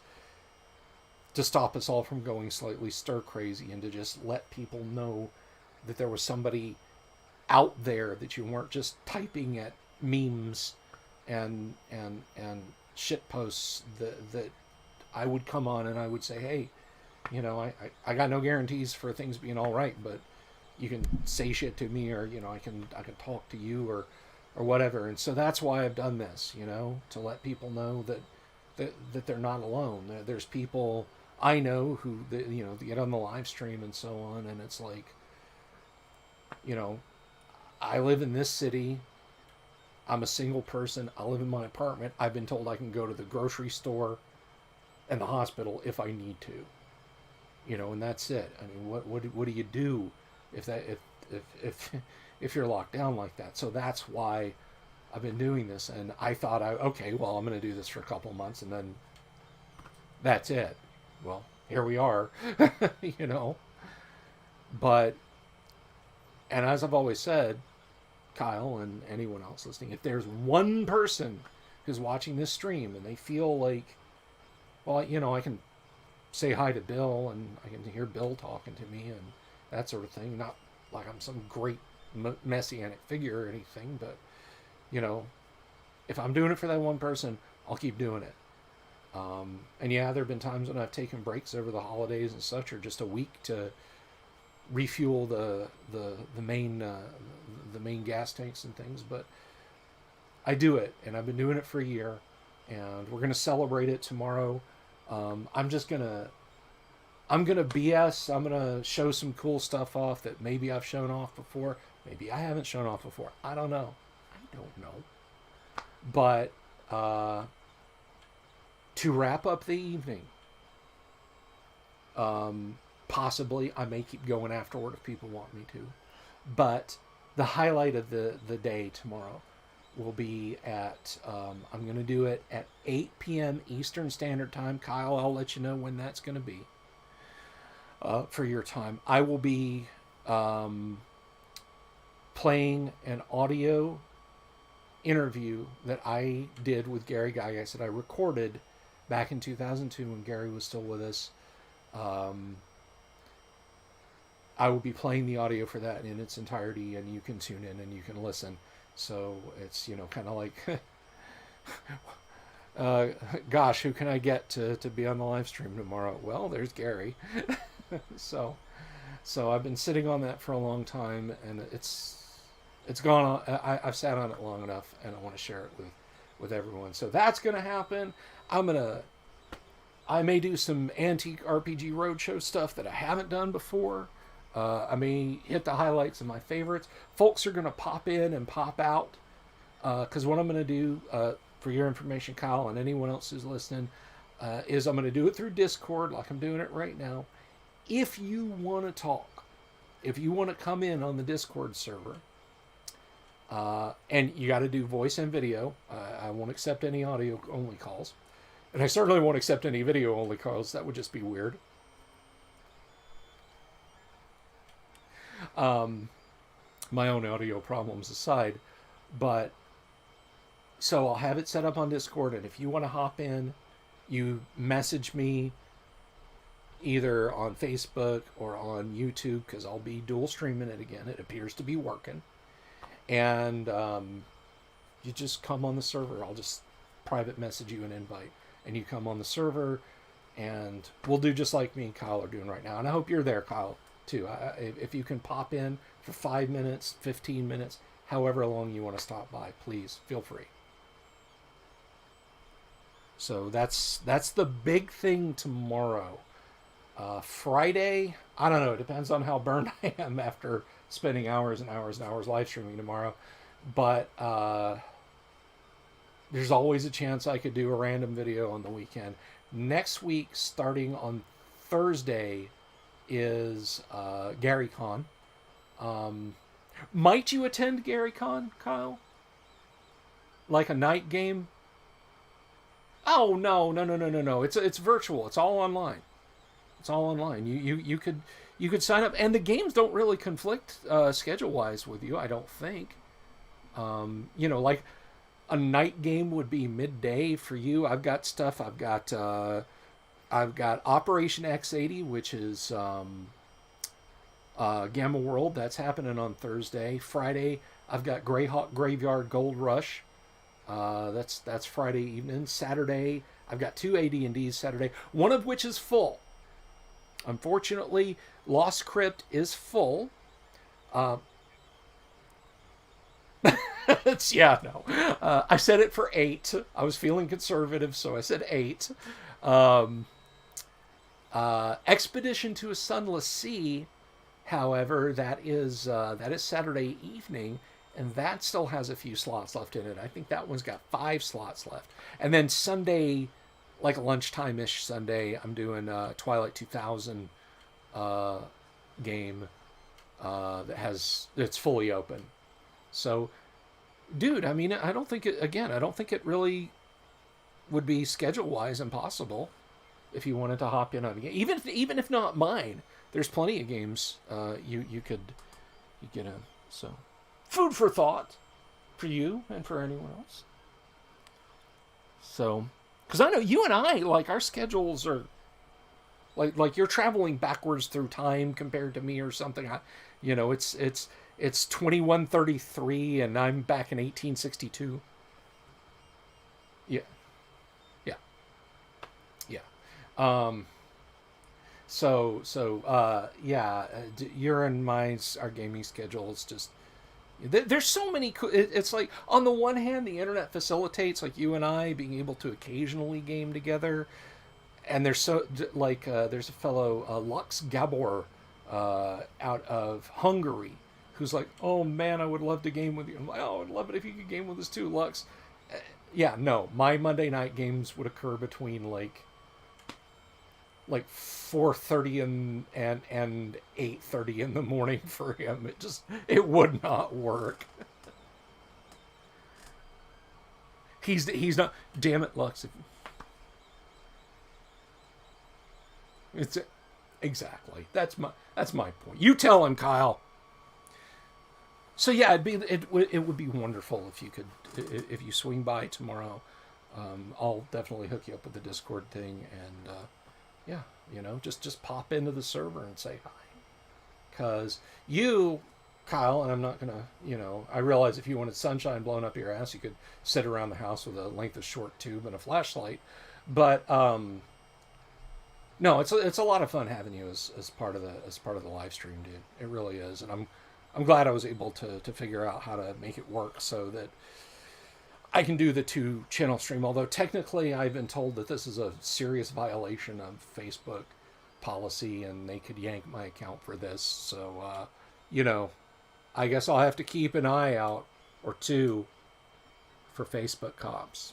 to stop us all from going slightly stir crazy and to just let people know that there was somebody out there, that you weren't just typing at memes and shit posts that I would come on and I would say, hey, I got no guarantees for things being all right, but you can say shit to me, or I can talk to you or whatever. And so that's why I've done this, to let people know that they're not alone. There's people I know who get on the live stream and so on, and it's like, I live in this city. I'm a single person. I live in my apartment. I've been told I can go to the grocery store and the hospital if I need to. And that's it. I mean, what do you do if you're locked down like that? So that's why I've been doing this. And I thought, okay, well, I'm going to do this for a couple of months and then that's it. Well, here we are, But, and as I've always said, Kyle and anyone else listening, if there's one person who's watching this stream and they feel like, well, I can say hi to Bill and I can hear Bill talking to me and that sort of thing. Not like I'm some great messianic figure or anything, but, if I'm doing it for that one person, I'll keep doing it. And yeah, there have been times when I've taken breaks over the holidays and such, or just a week to refuel the main gas tanks and things, but I do it, and I've been doing it for a year, and we're gonna celebrate it tomorrow. I'm gonna BS. I'm gonna show some cool stuff off that maybe I've shown off before, maybe I haven't shown off before. I don't know, but to wrap up the evening, possibly I may keep going afterward if people want me to, but the highlight of the day tomorrow will be at I'm going to do it at 8 p.m. Eastern Standard Time. Kyle, I'll let you know when that's going to be for your time. I will be playing an audio interview that I did with Gary Gygax that I recorded back in 2002 when Gary was still with us. I will be playing the audio for that in its entirety, and you can tune in and you can listen. So it's, kind of like, gosh, who can I get to be on the live stream tomorrow? Well, there's Gary. So I've been sitting on that for a long time, and it's gone on. I've sat on it long enough, and I want to share it with everyone. So that's going to happen. I may do some antique RPG roadshow stuff that I haven't done before. I may hit the highlights of my favorites. Folks are going to pop in and pop out because what I'm going to do, for your information, Kyle, and anyone else who's listening, is I'm going to do it through Discord like I'm doing it right now. If you want to talk, if you want to come in on the Discord server, and you got to do voice and video, I won't accept any audio only calls. And I certainly won't accept any video only calls. That would just be weird. My own audio problems aside. But so I'll have it set up on Discord. And if you want to hop in, you message me either on Facebook or on YouTube because I'll be dual streaming it again. It appears to be working. And you just come on the server. I'll just private message you an invite. And you come on the server, and we'll do just like me and Kyle are doing right now. And I hope you're there, Kyle, too. If you can pop in for 5 minutes, 15 minutes, however long you want to stop by, please feel free. So that's the big thing tomorrow. Friday, I don't know. It depends on how burned I am after spending hours and hours and hours live streaming tomorrow. But there's always a chance I could do a random video on the weekend. Next week, starting on Thursday, is GaryCon. Might you attend GaryCon, Kyle? Like a night game? Oh no! It's virtual. It's all online. It's all online. You could sign up, and the games don't really conflict schedule wise with you. I don't think. Like a night game would be midday for you. I've got stuff. I've got Operation X80, which is Gamma World. That's happening on Thursday. Friday, I've got Greyhawk Graveyard Gold Rush. That's Friday evening. Saturday, I've got 2 AD&Ds Saturday, one of which is full. Unfortunately, Lost Crypt is full. I said it for 8. I was feeling conservative, so I said 8. Expedition to a Sunless Sea, however, that is Saturday evening, and that still has a few slots left in it. I think that one's got 5 slots left. And then Sunday, like lunchtime-ish Sunday, I'm doing Twilight 2000 game that's fully open. So, dude, I mean, I don't think it really would be schedule-wise impossible if you wanted to hop in on a game. Even if not mine, there's plenty of games you could get in. So, food for thought for you and for anyone else. So, because I know you and I, like, our schedules are like you're traveling backwards through time compared to me or something. It's 2133 and I'm back in 1862. Yeah. Yeah. Yeah. Your and mine's, our gaming schedule is just, there's so many, it's like, on the one hand, the internet facilitates, like, you and I being able to occasionally game together. And there's there's a fellow, Lux Gabor, out of Hungary, who's like, oh man, I would love to game with you. I'm like, oh, I'd love it if you could game with us too, Lux. My Monday night games would occur between like 4:30 and 8:30 in the morning for him. It would not work. He's not. Damn it, Lux. It's exactly that's my point. You tell him, Kyle. So yeah, it would be wonderful if you swing by tomorrow. I'll definitely hook you up with the Discord thing, and just pop into the server and say hi. Because you, Kyle, and I'm not gonna, I realize if you wanted sunshine blown up your ass, you could sit around the house with a length of short tube and a flashlight, but no, it's a lot of fun having you as part of the live stream, dude. It really is, and I'm glad I was able to figure out how to make it work so that I can do the 2-channel stream. Although technically, I've been told that this is a serious violation of Facebook policy and they could yank my account for this. So, you know, I guess I'll have to keep an eye out or two for Facebook cops.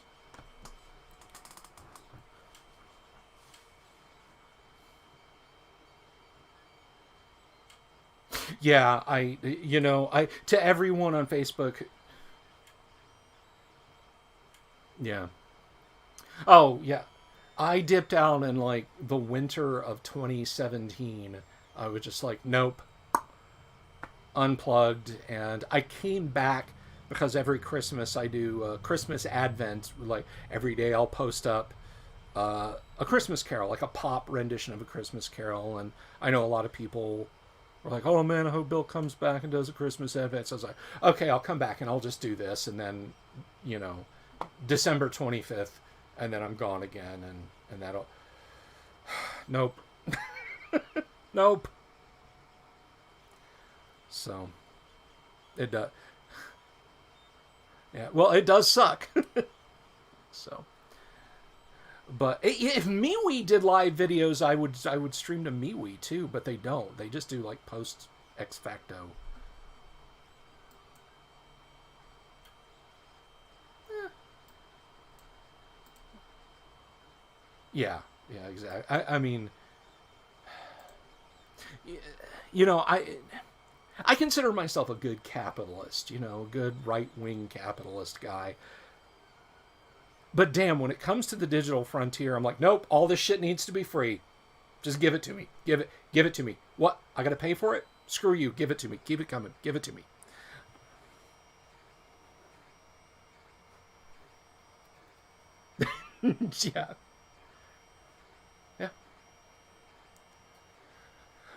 Yeah, to everyone on Facebook. Yeah. Oh, yeah. I dipped out in like the winter of 2017. I was just like, nope, unplugged. And I came back because every Christmas I do a Christmas Advent. Like every day I'll post up a Christmas carol, like a pop rendition of a Christmas carol. And I know a lot of people were like, oh man, I hope Bill comes back and does a Christmas Advent. So I was like, okay, I'll come back and I'll just do this. And then, you know, December 25th, and then I'm gone again, and that'll. Nope. Nope. So, it does. Yeah, well, it does suck. So, but if MeWe did live videos, I would stream to MeWe too, but they don't. They just do like post ex facto. Yeah, yeah, exactly. I mean, you know, I consider myself a good capitalist, you know, a good right wing capitalist guy. But damn, when it comes to the digital frontier, I'm like, nope, all this shit needs to be free. Just give it to me. Give it to me. What? I gotta pay for it? Screw you. Give it to me. Keep it coming. Give it to me. Yeah. Yeah.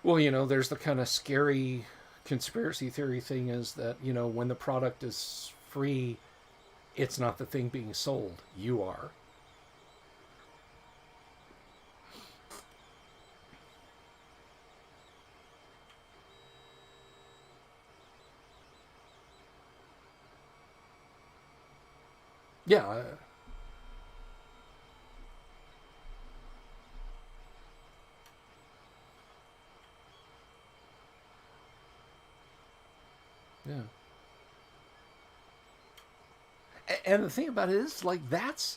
Well, you know, there's the kind of scary conspiracy theory thing is that, you know, when the product is free, it's not the thing being sold. You are. Yeah. Yeah. And the thing about it is, like, that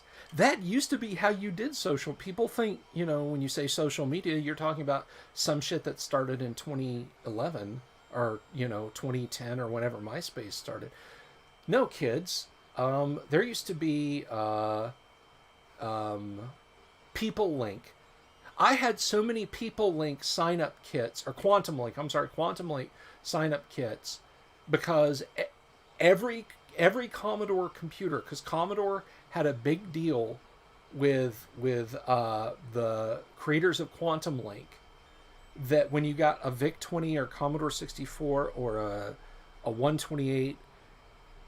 used to be how you did social. People think, you know, when you say social media, you're talking about some shit that started in 2011 or, you know, 2010 or whenever MySpace started. No, kids. There used to be People Link. I had so many People Link sign up kits, or Quantum Link, I'm sorry, Quantum Link sign up kits, because every Commodore computer, because Commodore had a big deal with the creators of Quantum Link, that when you got a VIC 20 or Commodore 64 or a 128,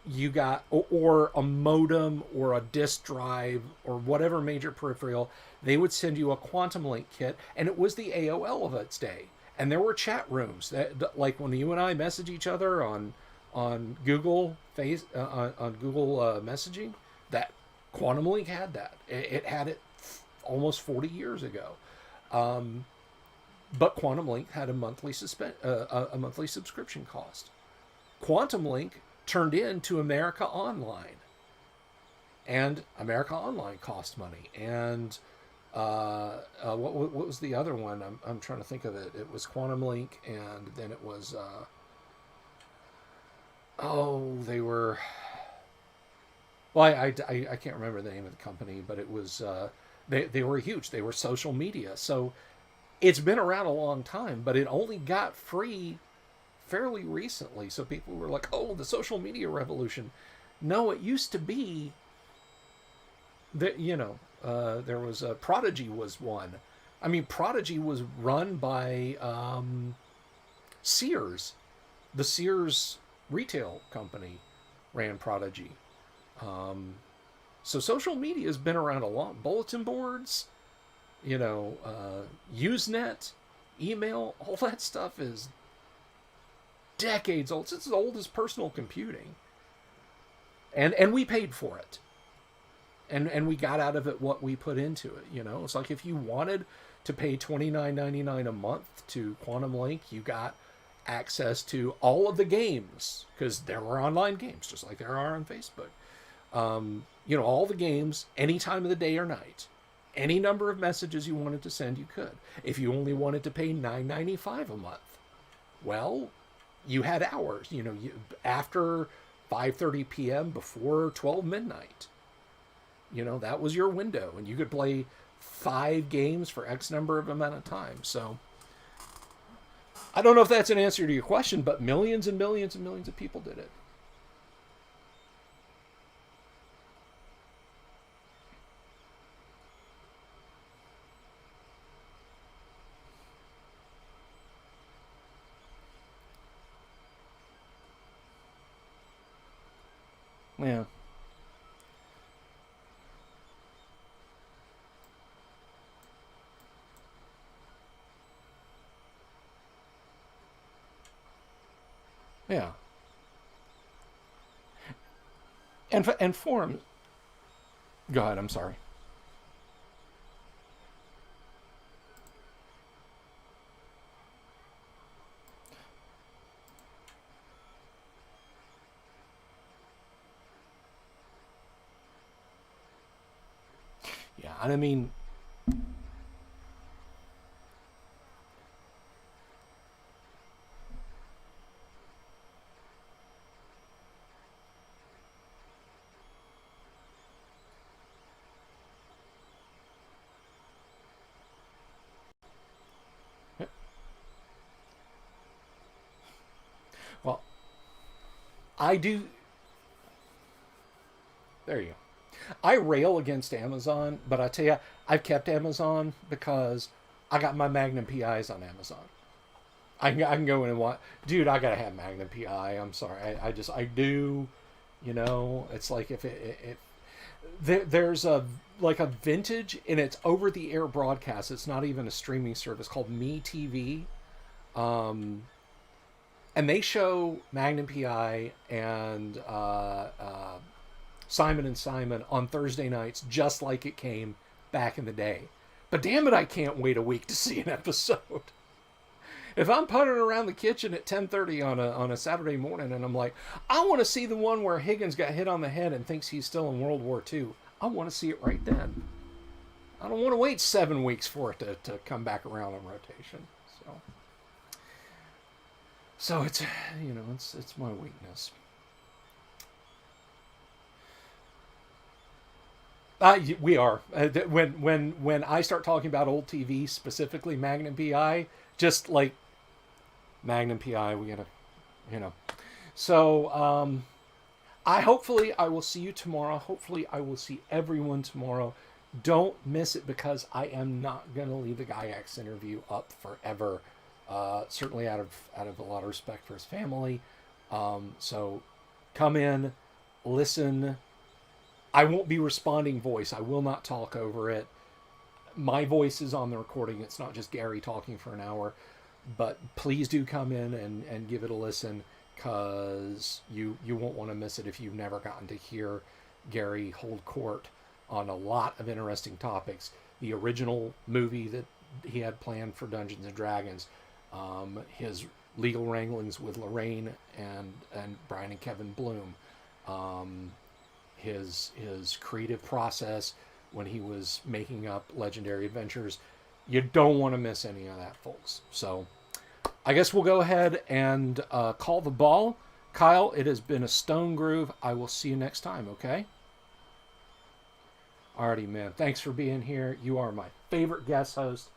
you got or a modem or a disk drive or whatever major peripheral, they would send you a Quantum Link kit, and it was the AOL of its day. And there were chat rooms that, like when you and I message each other on Google on Google messaging, that Quantum Link had that. It had it almost 40 years ago. But Quantum Link had a a monthly subscription cost. Quantum Link turned into America Online, and America Online cost money. And what was the other one? I'm trying to think of it. It was Quantum Link, and then it was they were. Well, I can't remember the name of the company, but it was they were huge. They were social media, so it's been around a long time, but it only got free fairly recently. So people were like, "Oh, the social media revolution." No, it used to be that, you know, there was Prodigy was one. I mean, Prodigy was run by Sears. The Sears retail company ran Prodigy. So social media has been around a lot. Bulletin boards, you know, Usenet, email, all that stuff is decades old. It's as old as personal computing. And we paid for it. and we got out of it what we put into it. You know, it's like if you wanted to pay $29.99 a month to Quantum Link, you got access to all of the games, because there were online games just like there are on Facebook. You know, all the games, any time of the day or night, any number of messages you wanted to send, you could. If you only wanted to pay $9.95 a month, well, you had hours. You know, after 5:30 p.m. before 12 midnight. You know, that was your window, and you could play 5 games for X number of amount of time. So I don't know if that's an answer to your question, but millions and millions and millions of people did it. Yeah. Yeah. And forums. Go ahead. I'm sorry. Yeah. And I mean, well, I do. There you go. I rail against Amazon, but I tell you, I've kept Amazon because I got my Magnum PIs on Amazon. I can go in and watch. Dude, I gotta have Magnum PI. I'm sorry. I do. You know, it's like if there's a like a vintage and it's over the air broadcast. It's not even a streaming service called Me TV. Um, and they show Magnum PI and Simon and Simon on Thursday nights, just like it came back in the day. But damn it, I can't wait a week to see an episode. If I'm puttering around the kitchen at 10:30 on a Saturday morning and I'm like, I want to see the one where Higgins got hit on the head and thinks he's still in World War II, I want to see it right then. I don't want to wait 7 weeks for it to come back around in rotation. So it's, you know, it's my weakness. We are. When I start talking about old TV, specifically Magnum PI, just like Magnum PI, we gotta, you know. So I will see you tomorrow. Hopefully I will see everyone tomorrow. Don't miss it, because I am not gonna leave the Guy X interview up forever. Certainly out of a lot of respect for his family. So come in, listen. I won't be responding voice. I will not talk over it. My voice is on the recording. It's not just Gary talking for an hour. But please do come in and give it a listen, because you won't want to miss it if you've never gotten to hear Gary hold court on a lot of interesting topics. The original movie that he had planned for Dungeons and Dragons, his legal wranglings with Lorraine and Brian and Kevin Bloom, his creative process when he was making up Legendary Adventures. You don't want to miss any of that, folks. So I guess we'll go ahead and call the ball. Kyle, it has been a stone groove. I will see you next time, okay? Alrighty, man. Thanks for being here. You are my favorite guest host.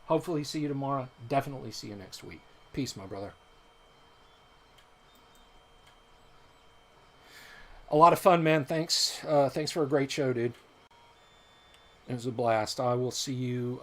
Hopefully see you tomorrow. Definitely see you next week. Peace, my brother. A lot of fun, man. Thanks for a great show, dude. It was a blast. I will see you